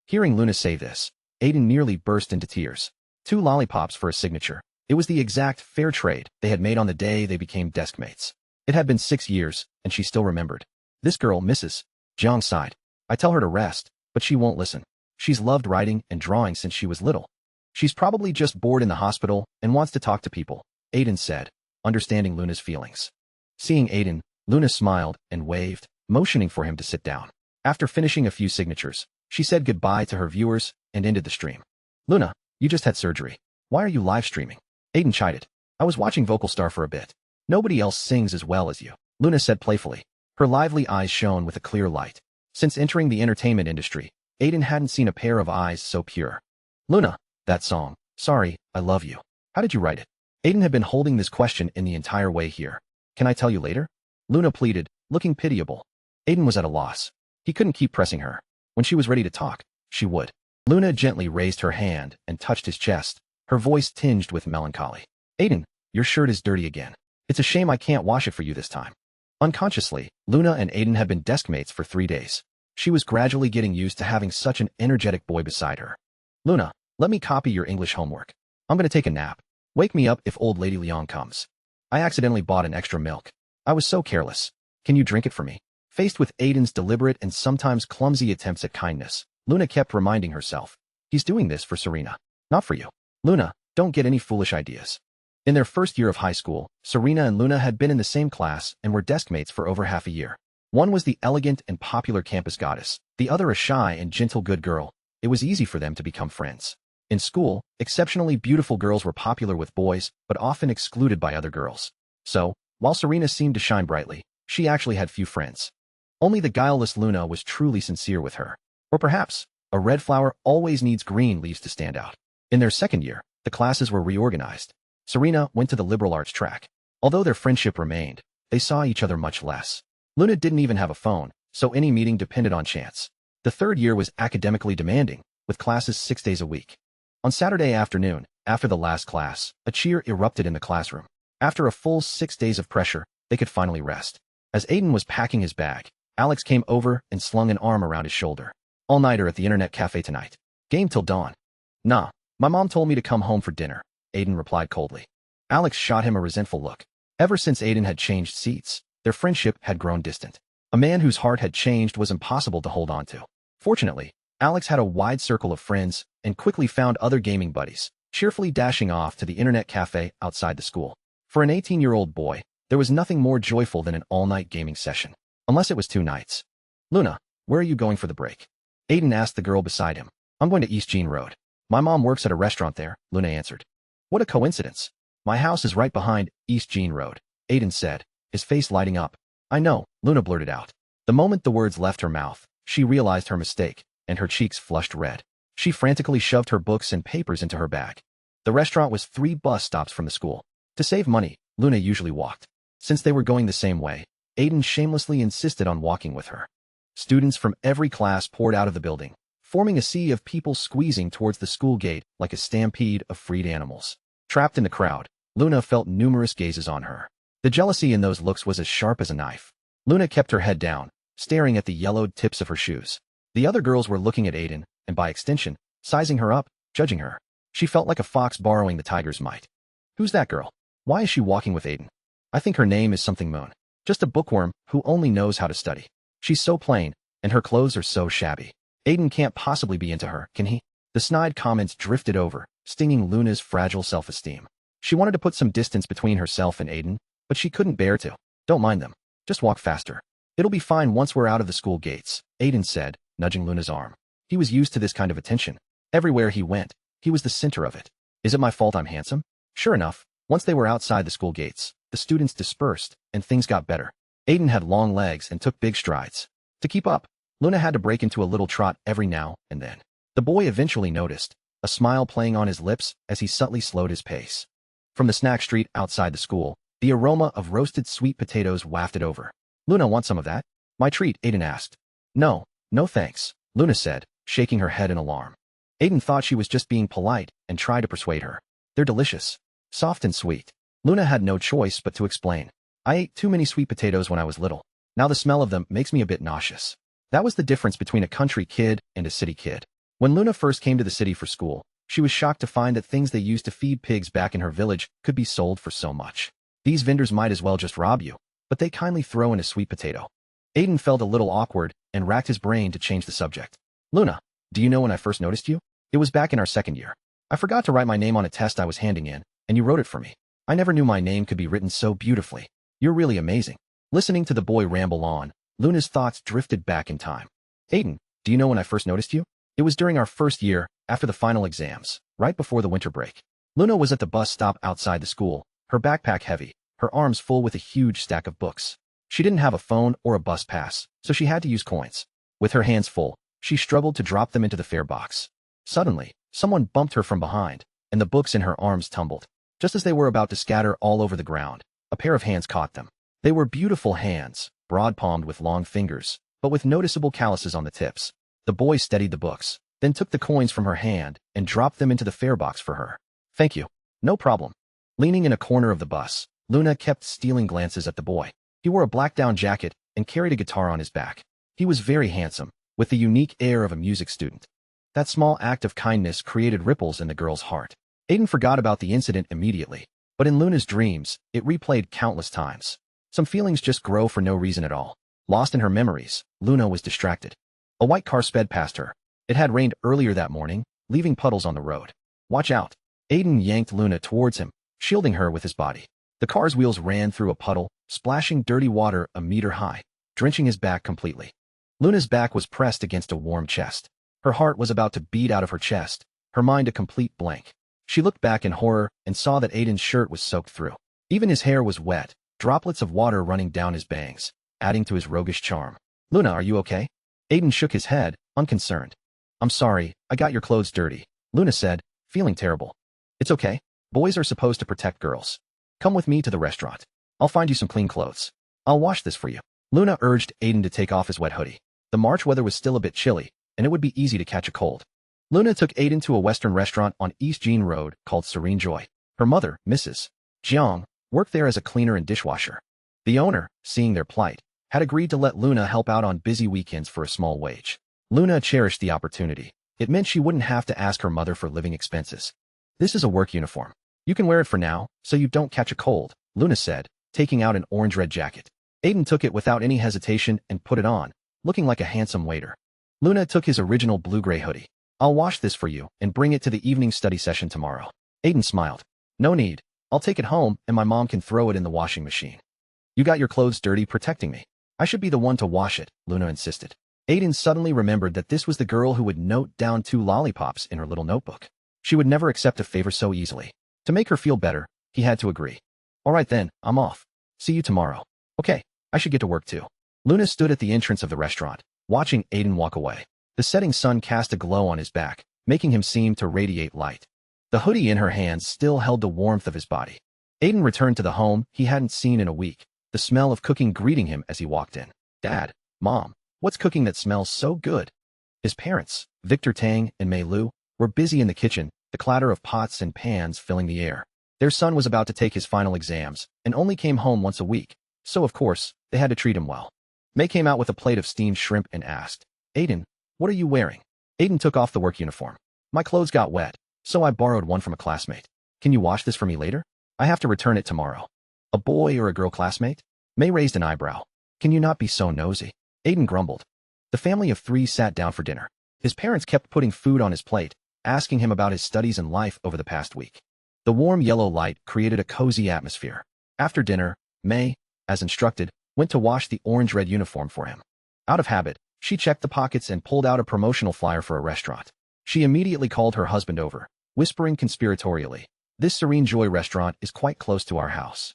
Hearing Luna say this, Aiden nearly burst into tears. 2 lollipops for a signature. It was the exact fair trade they had made on the day they became desk mates. It had been 6 years, and she still remembered. This girl, Mrs. Jiang sighed. I tell her to rest, but she won't listen. She's loved writing and drawing since she was little. She's probably just bored in the hospital and wants to talk to people, Aiden said, understanding Luna's feelings. Seeing Aiden, Luna smiled and waved, motioning for him to sit down. After finishing a few signatures, she said goodbye to her viewers and ended the stream. Luna, you just had surgery. Why are you live streaming? Aiden chided. I was watching Vocal Star for a bit. Nobody else sings as well as you, Luna said playfully. Her lively eyes shone with a clear light. Since entering the entertainment industry, Aiden hadn't seen a pair of eyes so pure. Luna, that song, Sorry, I Love You. How did you write it? Aiden had been holding this question in the entire way here. Can I tell you later? Luna pleaded, looking pitiable. Aiden was at a loss. He couldn't keep pressing her. When she was ready to talk, she would. Luna gently raised her hand and touched his chest, her voice tinged with melancholy. Aiden, your shirt is dirty again. It's a shame I can't wash it for you this time. Unconsciously, Luna and Aiden had been desk mates for 3 days. She was gradually getting used to having such an energetic boy beside her. Luna, let me copy your English homework. I'm going to take a nap. Wake me up if old lady Leon comes. I accidentally bought an extra milk. I was so careless. Can you drink it for me? Faced with Aiden's deliberate and sometimes clumsy attempts at kindness, Luna kept reminding herself, he's doing this for Serena, not for you. Luna, don't get any foolish ideas. In their first year of high school, Serena and Luna had been in the same class and were desk mates for over half a year. One was the elegant and popular campus goddess, the other a shy and gentle good girl. It was easy for them to become friends. In school, exceptionally beautiful girls were popular with boys, but often excluded by other girls. So, while Serena seemed to shine brightly, she actually had few friends. Only the guileless Luna was truly sincere with her. Or perhaps, a red flower always needs green leaves to stand out. In their second year, the classes were reorganized. Serena went to the liberal arts track. Although their friendship remained, they saw each other much less. Luna didn't even have a phone, so any meeting depended on chance. The third year was academically demanding, with classes 6 days a week. On Saturday afternoon, after the last class, a cheer erupted in the classroom. After a full 6 days of pressure, they could finally rest. As Aiden was packing his bag, Alex came over and slung an arm around his shoulder. All-nighter at the internet cafe tonight. Game till dawn. Nah, my mom told me to come home for dinner, Aiden replied coldly. Alex shot him a resentful look. Ever since Aiden had changed seats, their friendship had grown distant. A man whose heart had changed was impossible to hold on to. Fortunately, Alex had a wide circle of friends and quickly found other gaming buddies, cheerfully dashing off to the internet cafe outside the school. For an 18-year-old boy, there was nothing more joyful than an all-night gaming session. Unless it was 2 nights. Luna, where are you going for the break? Aiden asked the girl beside him. I'm going to East Jean Road. My mom works at a restaurant there, Luna answered. What a coincidence. My house is right behind East Jean Road, Aiden said, his face lighting up. I know, Luna blurted out. The moment the words left her mouth, she realized her mistake, and her cheeks flushed red. She frantically shoved her books and papers into her bag. The restaurant was 3 bus stops from the school. To save money, Luna usually walked. Since they were going the same way, Aiden shamelessly insisted on walking with her. Students from every class poured out of the building, forming a sea of people squeezing towards the school gate like a stampede of freed animals. Trapped in the crowd, Luna felt numerous gazes on her. The jealousy in those looks was as sharp as a knife. Luna kept her head down, staring at the yellowed tips of her shoes. The other girls were looking at Aiden, and by extension, sizing her up, judging her. She felt like a fox borrowing the tiger's might. Who's that girl? Why is she walking with Aiden? I think her name is something Moon. Just a bookworm who only knows how to study. She's so plain, and her clothes are so shabby. Aiden can't possibly be into her, can he? The snide comments drifted over, stinging Luna's fragile self-esteem. She wanted to put some distance between herself and Aiden, but she couldn't bear to. Don't mind them. Just walk faster. It'll be fine once we're out of the school gates, Aiden said, nudging Luna's arm. He was used to this kind of attention. Everywhere he went, he was the center of it. Is it my fault I'm handsome? Sure enough, once they were outside the school gates, the students dispersed, and things got better. Aiden had long legs and took big strides. To keep up, Luna had to break into a little trot every now and then. The boy eventually noticed, a smile playing on his lips as he subtly slowed his pace. From the snack street outside the school, the aroma of roasted sweet potatoes wafted over. Luna, want some of that? My treat, Aiden asked. No, no thanks, Luna said, shaking her head in alarm. Aiden thought she was just being polite and tried to persuade her. They're delicious. Soft and sweet. Luna had no choice but to explain. I ate too many sweet potatoes when I was little. Now the smell of them makes me a bit nauseous. That was the difference between a country kid and a city kid. When Luna first came to the city for school, she was shocked to find that things they used to feed pigs back in her village could be sold for so much. These vendors might as well just rob you, but they kindly throw in a sweet potato. Aiden felt a little awkward and racked his brain to change the subject. Luna, do you know when I first noticed you? It was back in our second year. I forgot to write my name on a test I was handing in, and you wrote it for me. I never knew my name could be written so beautifully. You're really amazing. Listening to the boy ramble on, Luna's thoughts drifted back in time. Aiden, do you know when I first noticed you? It was during our first year, after the final exams, right before the winter break. Luna was at the bus stop outside the school, her backpack heavy, her arms full with a huge stack of books. She didn't have a phone or a bus pass, so she had to use coins. With her hands full, she struggled to drop them into the fare box. Suddenly, someone bumped her from behind, and the books in her arms tumbled. Just as they were about to scatter all over the ground, a pair of hands caught them. They were beautiful hands, broad-palmed with long fingers, but with noticeable calluses on the tips. The boy steadied the books, then took the coins from her hand and dropped them into the fare box for her. Thank you. No problem. Leaning in a corner of the bus, Luna kept stealing glances at the boy. He wore a black down jacket and carried a guitar on his back. He was very handsome, with the unique air of a music student. That small act of kindness created ripples in the girl's heart. Aiden forgot about the incident immediately, but in Luna's dreams, it replayed countless times. Some feelings just grow for no reason at all. Lost in her memories, Luna was distracted. A white car sped past her. It had rained earlier that morning, leaving puddles on the road. Watch out. Aiden yanked Luna towards him, shielding her with his body. The car's wheels ran through a puddle, splashing dirty water a meter high, drenching his back completely. Luna's back was pressed against a warm chest. Her heart was about to beat out of her chest, her mind a complete blank. She looked back in horror and saw that Aiden's shirt was soaked through. Even his hair was wet, droplets of water running down his bangs, adding to his roguish charm. Luna, are you okay? Aiden shook his head, unconcerned. I'm sorry, I got your clothes dirty, Luna said, feeling terrible. It's okay. Boys are supposed to protect girls. Come with me to the restaurant. I'll find you some clean clothes. I'll wash this for you. Luna urged Aiden to take off his wet hoodie. The March weather was still a bit chilly, and it would be easy to catch a cold. Luna took Aiden to a Western restaurant on East Jean Road called Serene Joy. Her mother, Mrs. Jiang, worked there as a cleaner and dishwasher. The owner, seeing their plight, had agreed to let Luna help out on busy weekends for a small wage. Luna cherished the opportunity. It meant she wouldn't have to ask her mother for living expenses. This is a work uniform. You can wear it for now, so you don't catch a cold, Luna said, taking out an orange-red jacket. Aiden took it without any hesitation and put it on, looking like a handsome waiter. Luna took his original blue-gray hoodie. I'll wash this for you and bring it to the evening study session tomorrow. Aiden smiled. No need. I'll take it home and my mom can throw it in the washing machine. You got your clothes dirty protecting me. I should be the one to wash it, Luna insisted. Aiden suddenly remembered that this was the girl who would note down 2 lollipops in her little notebook. She would never accept a favor so easily. To make her feel better, he had to agree. All right then, I'm off. See you tomorrow. Okay, I should get to work too. Luna stood at the entrance of the restaurant, watching Aiden walk away. The setting sun cast a glow on his back, making him seem to radiate light. The hoodie in her hands still held the warmth of his body. Aiden returned to the home he hadn't seen in a week, the smell of cooking greeting him as he walked in. Dad, Mom, what's cooking that smells so good? His parents, Victor Tang and Mei Lu, were busy in the kitchen, the clatter of pots and pans filling the air. Their son was about to take his final exams and only came home once a week, so of course, they had to treat him well. Mei came out with a plate of steamed shrimp and asked, Aiden, what are you wearing? Aiden took off the work uniform. My clothes got wet, so I borrowed one from a classmate. Can you wash this for me later? I have to return it tomorrow. A boy or a girl classmate? Mei raised an eyebrow. Can you not be so nosy? Aiden grumbled. The family of 3 sat down for dinner. His parents kept putting food on his plate, asking him about his studies and life over the past week. The warm yellow light created a cozy atmosphere. After dinner, Mei, as instructed, went to wash the orange-red uniform for him. Out of habit, she checked the pockets and pulled out a promotional flyer for a restaurant. She immediately called her husband over, whispering conspiratorially, This Serene Joy restaurant is quite close to our house.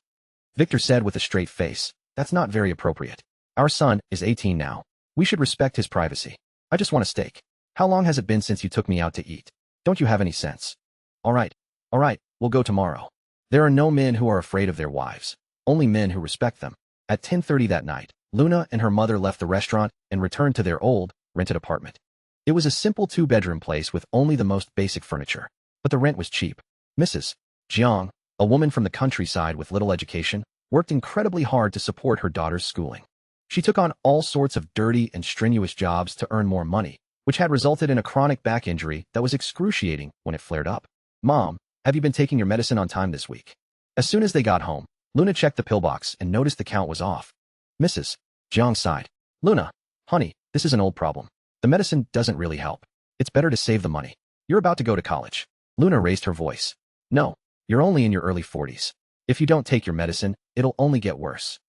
Victor said with a straight face, That's not very appropriate. Our son is 18 now. We should respect his privacy. I just want a steak. How long has it been since you took me out to eat? Don't you have any sense? All right, we'll go tomorrow. There are no men who are afraid of their wives, only men who respect them. At 10:30 that night, Luna and her mother left the restaurant and returned to their old, rented apartment. It was a simple two-bedroom place with only the most basic furniture, but the rent was cheap. Mrs. Jiang, a woman from the countryside with little education, worked incredibly hard to support her daughter's schooling. She took on all sorts of dirty and strenuous jobs to earn more money, which had resulted in a chronic back injury that was excruciating when it flared up. Mom, have you been taking your medicine on time this week? As soon as they got home, Luna checked the pillbox and noticed the count was off. Mrs. Jiang sighed. Luna, honey, this is an old problem. The medicine doesn't really help. It's better to save the money. You're about to go to college. Luna raised her voice. No, you're only in your early 40s. If you don't take your medicine, it'll only get worse.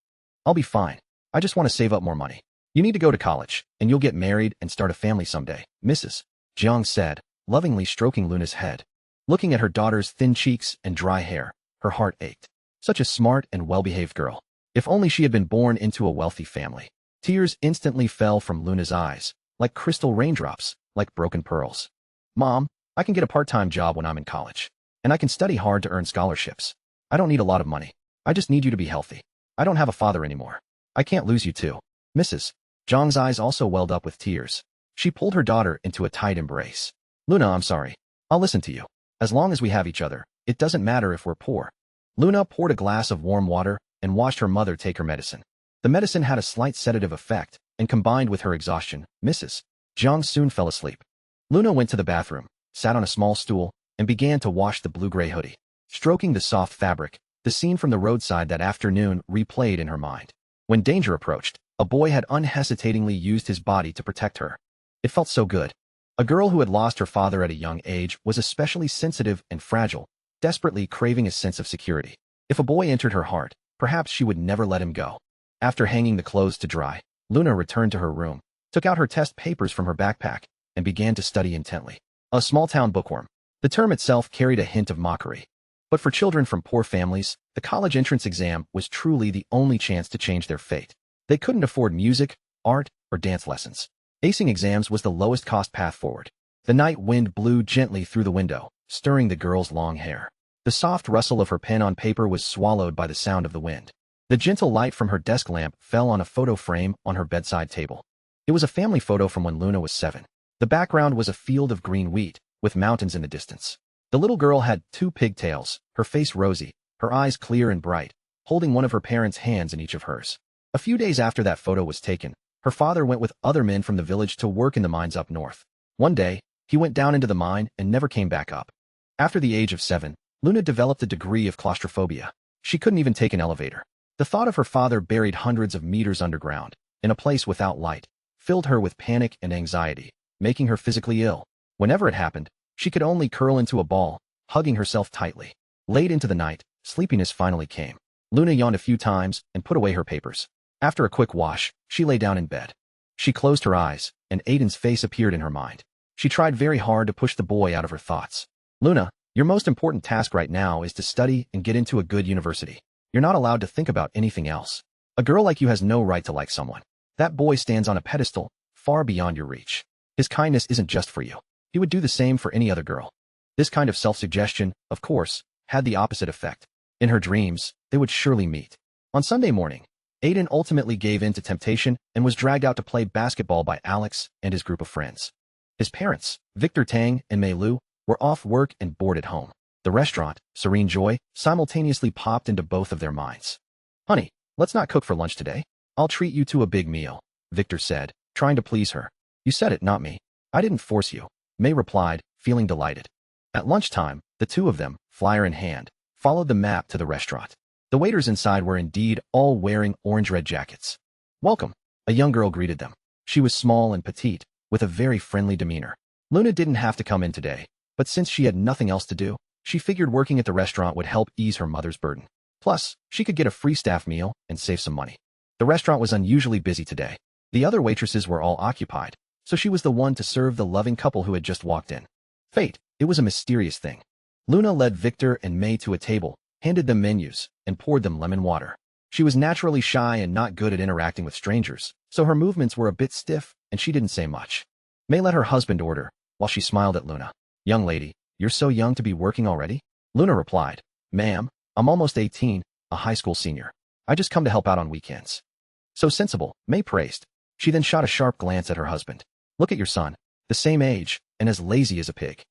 I'll be fine. I just want to save up more money. You need to go to college, and you'll get married and start a family someday, Mrs. Jiang said, lovingly stroking Luna's head. Looking at her daughter's thin cheeks and dry hair, her heart ached. Such a smart and well-behaved girl. If only she had been born into a wealthy family. Tears instantly fell from Luna's eyes, like crystal raindrops, like broken pearls. Mom, I can get a part-time job when I'm in college, and I can study hard to earn scholarships. I don't need a lot of money. I just need you to be healthy. I don't have a father anymore. I can't lose you too. Mrs. Jiang's eyes also welled up with tears. She pulled her daughter into a tight embrace. Luna, I'm sorry. I'll listen to you. As long as we have each other, it doesn't matter if we're poor. Luna poured a glass of warm water and watched her mother take her medicine. The medicine had a slight sedative effect, and combined with her exhaustion, Mrs. Jiang soon fell asleep. Luna went to the bathroom, sat on a small stool, and began to wash the blue-gray hoodie. Stroking the soft fabric, the scene from the roadside that afternoon replayed in her mind. When danger approached, a boy had unhesitatingly used his body to protect her. It felt so good. A girl who had lost her father at a young age was especially sensitive and fragile, desperately craving a sense of security. If a boy entered her heart, perhaps she would never let him go. After hanging the clothes to dry, Luna returned to her room, took out her test papers from her backpack, and began to study intently. A small-town bookworm. The term itself carried a hint of mockery. But for children from poor families, the college entrance exam was truly the only chance to change their fate. They couldn't afford music, art, or dance lessons. Acing exams was the lowest-cost path forward. The night wind blew gently through the window, stirring the girl's long hair. The soft rustle of her pen on paper was swallowed by the sound of the wind. The gentle light from her desk lamp fell on a photo frame on her bedside table. It was a family photo from when Luna was 7. The background was a field of green wheat, with mountains in the distance. The little girl had 2 pigtails, her face rosy, her eyes clear and bright, holding one of her parents' hands in each of hers. A few days after that photo was taken, her father went with other men from the village to work in the mines up north. One day, he went down into the mine and never came back up. After the age of 7, Luna developed a degree of claustrophobia. She couldn't even take an elevator. The thought of her father buried hundreds of meters underground, in a place without light, filled her with panic and anxiety, making her physically ill. Whenever it happened, she could only curl into a ball, hugging herself tightly. Late into the night, sleepiness finally came. Luna yawned a few times and put away her papers. After a quick wash, she lay down in bed. She closed her eyes, and Aiden's face appeared in her mind. She tried very hard to push the boy out of her thoughts. Luna, your most important task right now is to study and get into a good university. You're not allowed to think about anything else. A girl like you has no right to like someone. That boy stands on a pedestal, far beyond your reach. His kindness isn't just for you. He would do the same for any other girl. This kind of self-suggestion, of course, had the opposite effect. In her dreams, they would surely meet. On Sunday morning, Aiden ultimately gave in to temptation and was dragged out to play basketball by Alex and his group of friends. His parents, Victor Tang and Mei Lu, were off work and bored at home. The restaurant, Serene Joy, simultaneously popped into both of their minds. Honey, let's not cook for lunch today. I'll treat you to a big meal, Victor said, trying to please her. You said it, not me. I didn't force you, Mei replied, feeling delighted. At lunchtime, the two of them, flyer in hand, followed the map to the restaurant. The waiters inside were indeed all wearing orange-red jackets. Welcome, a young girl greeted them. She was small and petite, with a very friendly demeanor. Luna didn't have to come in today, but since she had nothing else to do, she figured working at the restaurant would help ease her mother's burden. Plus, she could get a free staff meal and save some money. The restaurant was unusually busy today. The other waitresses were all occupied, so she was the one to serve the loving couple who had just walked in. Fate, it was a mysterious thing. Luna led Victor and Mei to a table, handed them menus, and poured them lemon water. She was naturally shy and not good at interacting with strangers, so her movements were a bit stiff, and she didn't say much. May let her husband order, while she smiled at Luna. Young lady, you're so young to be working already? Luna replied, ma'am, I'm almost 18, a high school senior. I just come to help out on weekends. So sensible, May praised. She then shot a sharp glance at her husband. Look at your son, the same age, and as lazy as a pig.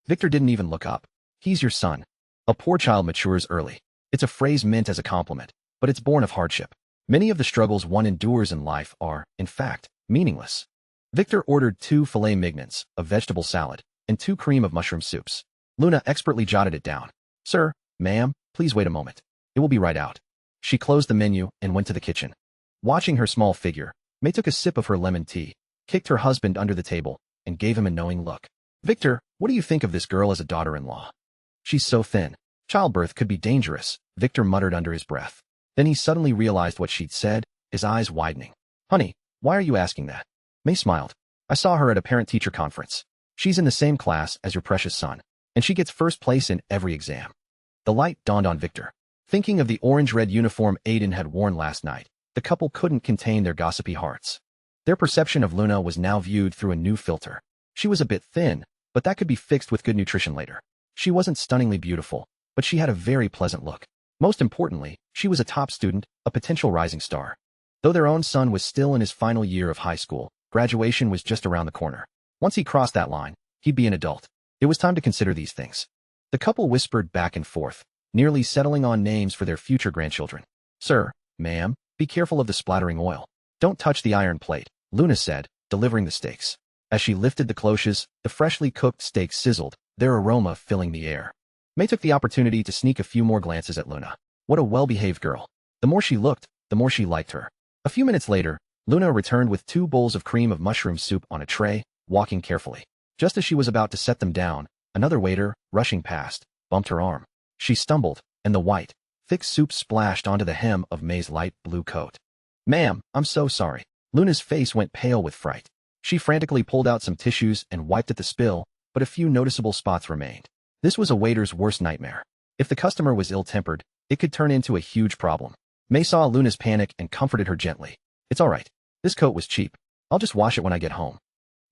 Victor didn't even look up. He's your son. A poor child matures early. It's a phrase meant as a compliment, but it's born of hardship. Many of the struggles one endures in life are, in fact, meaningless. Victor ordered 2 filet mignons, a vegetable salad, and 2 cream of mushroom soups. Luna expertly jotted it down. Sir, ma'am, please wait a moment. It will be right out. She closed the menu and went to the kitchen. Watching her small figure, May took a sip of her lemon tea, kicked her husband under the table, and gave him a knowing look. Victor, what do you think of this girl as a daughter-in-law? She's so thin. Childbirth could be dangerous, Victor muttered under his breath. Then he suddenly realized what she'd said, his eyes widening. Honey, why are you asking that? May smiled. I saw her at a parent-teacher conference. She's in the same class as your precious son, and she gets first place in every exam. The light dawned on Victor. Thinking of the orange-red uniform Aiden had worn last night, the couple couldn't contain their gossipy hearts. Their perception of Luna was now viewed through a new filter. She was a bit thin, but that could be fixed with good nutrition later. She wasn't stunningly beautiful, but she had a very pleasant look. Most importantly, she was a top student, a potential rising star. Though their own son was still in his final year of high school, graduation was just around the corner. Once he crossed that line, he'd be an adult. It was time to consider these things. The couple whispered back and forth, nearly settling on names for their future grandchildren. Sir, ma'am, be careful of the splattering oil. Don't touch the iron plate, Luna said, delivering the steaks. As she lifted the cloches, the freshly cooked steaks sizzled, their aroma filling the air. May took the opportunity to sneak a few more glances at Luna. What a well-behaved girl. The more she looked, the more she liked her. A few minutes later, Luna returned with 2 bowls of cream of mushroom soup on a tray, walking carefully. Just as she was about to set them down, another waiter, rushing past, bumped her arm. She stumbled, and the white, thick soup splashed onto the hem of May's light blue coat. Ma'am, I'm so sorry. Luna's face went pale with fright. She frantically pulled out some tissues and wiped at the spill, but a few noticeable spots remained. This was a waiter's worst nightmare. If the customer was ill-tempered, it could turn into a huge problem. May saw Luna's panic and comforted her gently. It's all right. This coat was cheap. I'll just wash it when I get home.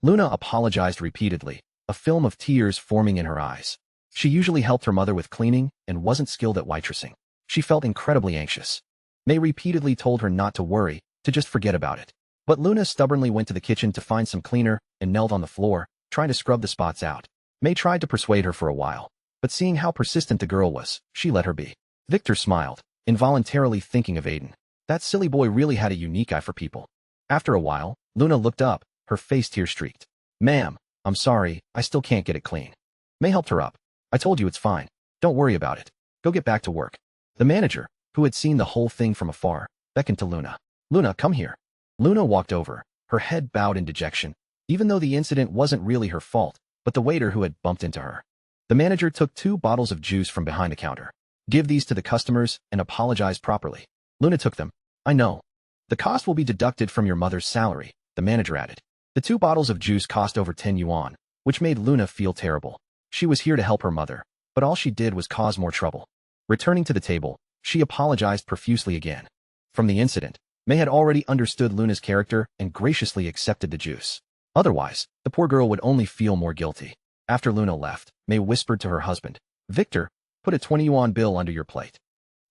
Luna apologized repeatedly, a film of tears forming in her eyes. She usually helped her mother with cleaning and wasn't skilled at waitressing. She felt incredibly anxious. May repeatedly told her not to worry, to just forget about it. But Luna stubbornly went to the kitchen to find some cleaner and knelt on the floor, trying to scrub the spots out. May tried to persuade her for a while, but seeing how persistent the girl was, she let her be. Victor smiled, involuntarily thinking of Aiden. That silly boy really had a unique eye for people. After a while, Luna looked up, her face tear-streaked. Ma'am, I'm sorry, I still can't get it clean. May helped her up. I told you it's fine. Don't worry about it. Go get back to work. The manager, who had seen the whole thing from afar, beckoned to Luna. Luna, come here. Luna walked over, her head bowed in dejection, even though the incident wasn't really her fault, but the waiter who had bumped into her. The manager took 2 bottles of juice from behind the counter. Give these to the customers and apologize properly. Luna took them. I know. The cost will be deducted from your mother's salary, the manager added. The 2 bottles of juice cost over 10 yuan, which made Luna feel terrible. She was here to help her mother, but all she did was cause more trouble. Returning to the table, she apologized profusely again. From the incident, May had already understood Luna's character and graciously accepted the juice. Otherwise, the poor girl would only feel more guilty. After Luna left, May whispered to her husband, Victor, put a 20 yuan bill under your plate.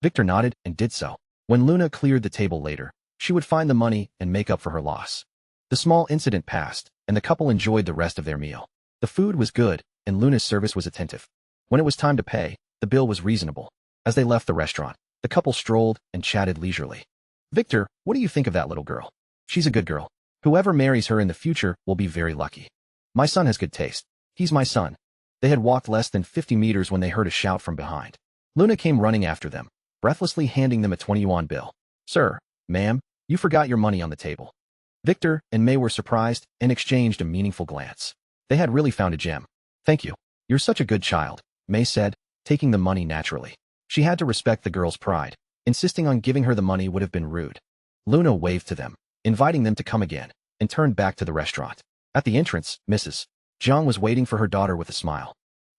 Victor nodded and did so. When Luna cleared the table later, she would find the money and make up for her loss. The small incident passed, and the couple enjoyed the rest of their meal. The food was good, and Luna's service was attentive. When it was time to pay, the bill was reasonable. As they left the restaurant, the couple strolled and chatted leisurely. Victor, what do you think of that little girl? She's a good girl. Whoever marries her in the future will be very lucky. My son has good taste. He's my son. They had walked less than 50 meters when they heard a shout from behind. Luna came running after them, breathlessly handing them a 20 yuan bill. Sir, ma'am, you forgot your money on the table. Victor and May were surprised and exchanged a meaningful glance. They had really found a gem. Thank you. You're such a good child, May said, taking the money naturally. She had to respect the girl's pride. Insisting on giving her the money would have been rude. Luna waved to them, inviting them to come again, and turned back to the restaurant. At the entrance, Mrs. Jiang was waiting for her daughter with a smile.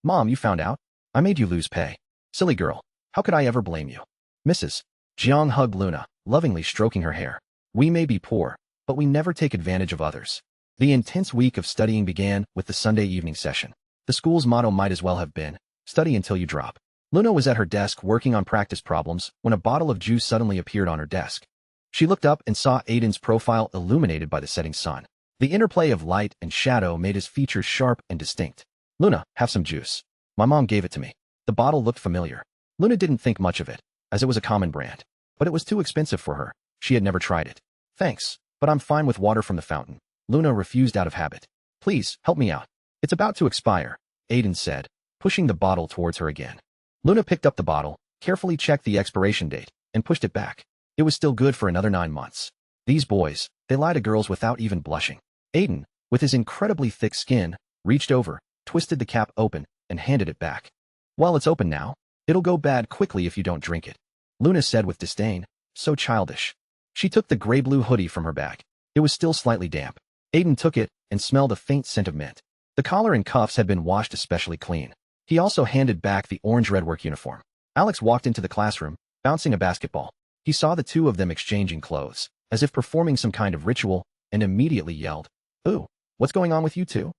Mom, you found out? I made you lose pay. Silly girl, how could I ever blame you? Mrs. Jiang hugged Luna, lovingly stroking her hair. We may be poor, but we never take advantage of others. The intense week of studying began with the Sunday evening session. The school's motto might as well have been, "Study until you drop." Luna was at her desk working on practice problems when a bottle of juice suddenly appeared on her desk. She looked up and saw Aiden's profile illuminated by the setting sun. The interplay of light and shadow made his features sharp and distinct. "Luna, have some juice. My mom gave it to me." The bottle looked familiar. Luna didn't think much of it, as it was a common brand. But it was too expensive for her. She had never tried it. "Thanks, but I'm fine with water from the fountain." Luna refused out of habit. "Please, help me out. It's about to expire," Aiden said, pushing the bottle towards her again. Luna picked up the bottle, carefully checked the expiration date, and pushed it back. It was still good for another 9 months. These boys, they lie to girls without even blushing. Aiden, with his incredibly thick skin, reached over, twisted the cap open, and handed it back. "Well, it's open now. It'll go bad quickly if you don't drink it," Luna said with disdain. So childish. She took the gray-blue hoodie from her bag. It was still slightly damp. Aiden took it and smelled a faint scent of mint. The collar and cuffs had been washed especially clean. He also handed back the orange-red work uniform. Alex walked into the classroom, bouncing a basketball. He saw the two of them exchanging clothes, as if performing some kind of ritual, and immediately yelled, "Ooh, what's going on with you two?"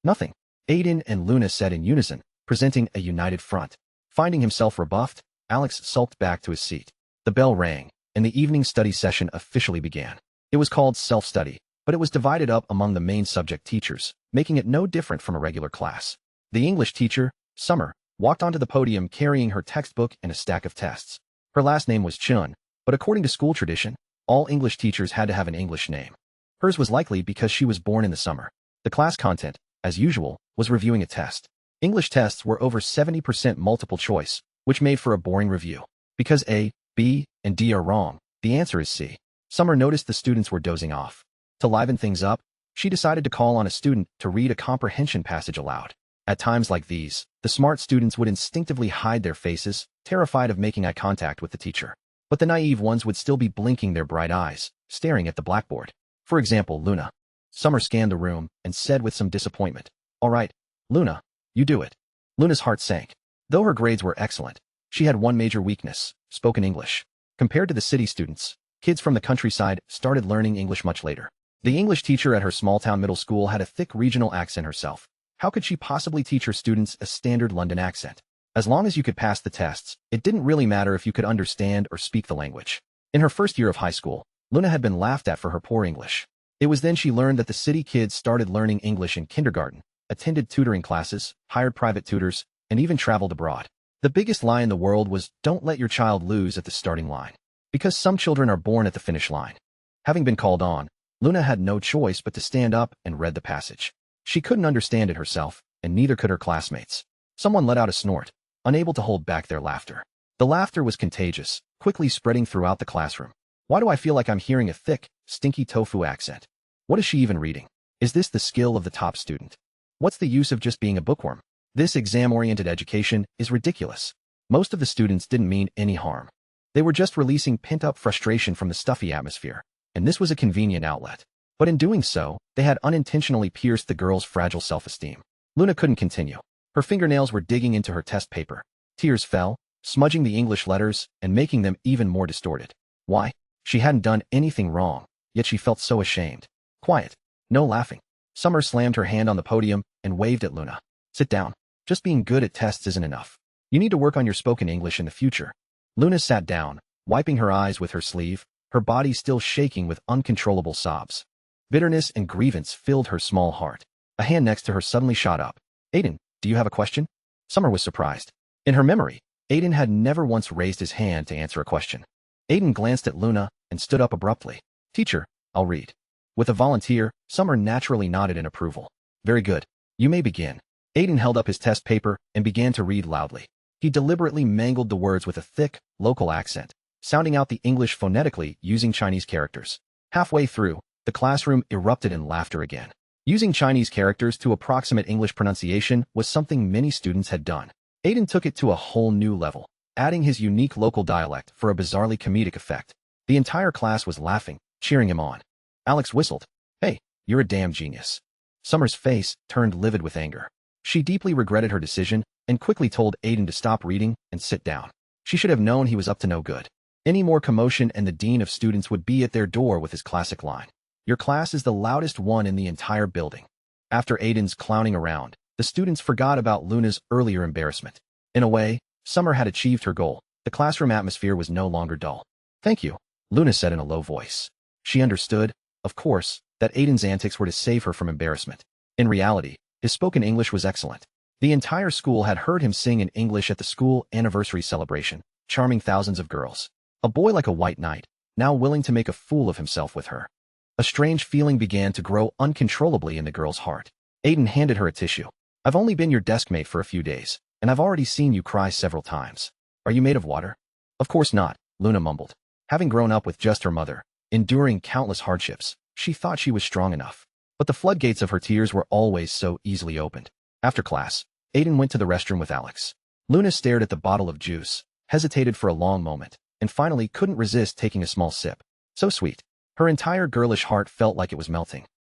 "Nothing," Aiden and Luna said in unison, presenting a united front. Finding himself rebuffed, Alex sulked back to his seat. The bell rang, and the evening study session officially began. It was called self-study, but it was divided up among the main subject teachers, making it no different from a regular class. The English teacher, Summer, walked onto the podium carrying her textbook and a stack of tests. Her last name was Chun, but according to school tradition, all English teachers had to have an English name. Hers was likely because she was born in the summer. The class content, as usual, was reviewing a test. English tests were over 70% multiple choice, which made for a boring review. Because A, B, and D are wrong, the answer is C. Summer noticed the students were dozing off. To liven things up, she decided to call on a student to read a comprehension passage aloud. At times like these, the smart students would instinctively hide their faces, terrified of making eye contact with the teacher. But the naive ones would still be blinking their bright eyes, staring at the blackboard. For example, Luna. Summer scanned the room and said with some disappointment, "All right, Luna, you do it." Luna's heart sank. Though her grades were excellent, she had one major weakness: spoken English. Compared to the city students, kids from the countryside started learning English much later. The English teacher at her small-town middle school had a thick regional accent herself. How could she possibly teach her students a standard London accent? As long as you could pass the tests, it didn't really matter if you could understand or speak the language. In her first year of high school, Luna had been laughed at for her poor English. It was then she learned that the city kids started learning English in kindergarten, attended tutoring classes, hired private tutors, and even traveled abroad. The biggest lie in the world was, don't let your child lose at the starting line. Because some children are born at the finish line. Having been called on, Luna had no choice but to stand up and read the passage. She couldn't understand it herself, and neither could her classmates. Someone let out a snort, unable to hold back their laughter. The laughter was contagious, quickly spreading throughout the classroom. Why do I feel like I'm hearing a thick, stinky tofu accent? What is she even reading? Is this the skill of the top student? What's the use of just being a bookworm? This exam-oriented education is ridiculous. Most of the students didn't mean any harm. They were just releasing pent-up frustration from the stuffy atmosphere, and this was a convenient outlet. But in doing so, they had unintentionally pierced the girl's fragile self-esteem. Luna couldn't continue. Her fingernails were digging into her test paper. Tears fell, smudging the English letters and making them even more distorted. Why? She hadn't done anything wrong, yet she felt so ashamed. Quiet. No laughing. Summer slammed her hand on the podium and waved at Luna. Sit down. Just being good at tests isn't enough. You need to work on your spoken English in the future. Luna sat down, wiping her eyes with her sleeve, her body still shaking with uncontrollable sobs. Bitterness and grievance filled her small heart. A hand next to her suddenly shot up. Aiden, do you have a question? Summer was surprised. In her memory, Aiden had never once raised his hand to answer a question. Aiden glanced at Luna and stood up abruptly. Teacher, I'll read. With a volunteer, Summer naturally nodded in approval. Very good. You may begin. Aiden held up his test paper and began to read loudly. He deliberately mangled the words with a thick, local accent, sounding out the English phonetically using Chinese characters. Halfway through, the classroom erupted in laughter again. Using Chinese characters to approximate English pronunciation was something many students had done. Aiden took it to a whole new level, adding his unique local dialect for a bizarrely comedic effect. The entire class was laughing, cheering him on. Alex whistled. Hey, you're a damn genius. Summer's face turned livid with anger. She deeply regretted her decision and quickly told Aiden to stop reading and sit down. She should have known he was up to no good. Any more commotion and the dean of students would be at their door with his classic line. Your class is the loudest one in the entire building. After Aiden's clowning around, the students forgot about Luna's earlier embarrassment. In a way, Summer had achieved her goal. The classroom atmosphere was no longer dull. Thank you, Luna said in a low voice. She understood, of course, that Aiden's antics were to save her from embarrassment. In reality, his spoken English was excellent. The entire school had heard him sing in English at the school anniversary celebration, charming thousands of girls. A boy like a white knight, now willing to make a fool of himself with her. A strange feeling began to grow uncontrollably in the girl's heart. Aiden handed her a tissue. I've only been your desk mate for a few days, and I've already seen you cry several times. Are you made of water? Of course not, Luna mumbled. Having grown up with just her mother, enduring countless hardships, she thought she was strong enough. But the floodgates of her tears were always so easily opened. After class, Aiden went to the restroom with Alex. Luna stared at the bottle of juice, hesitated for a long moment, and finally couldn't resist taking a small sip. So sweet. Her entire girlish heart felt like it was melting.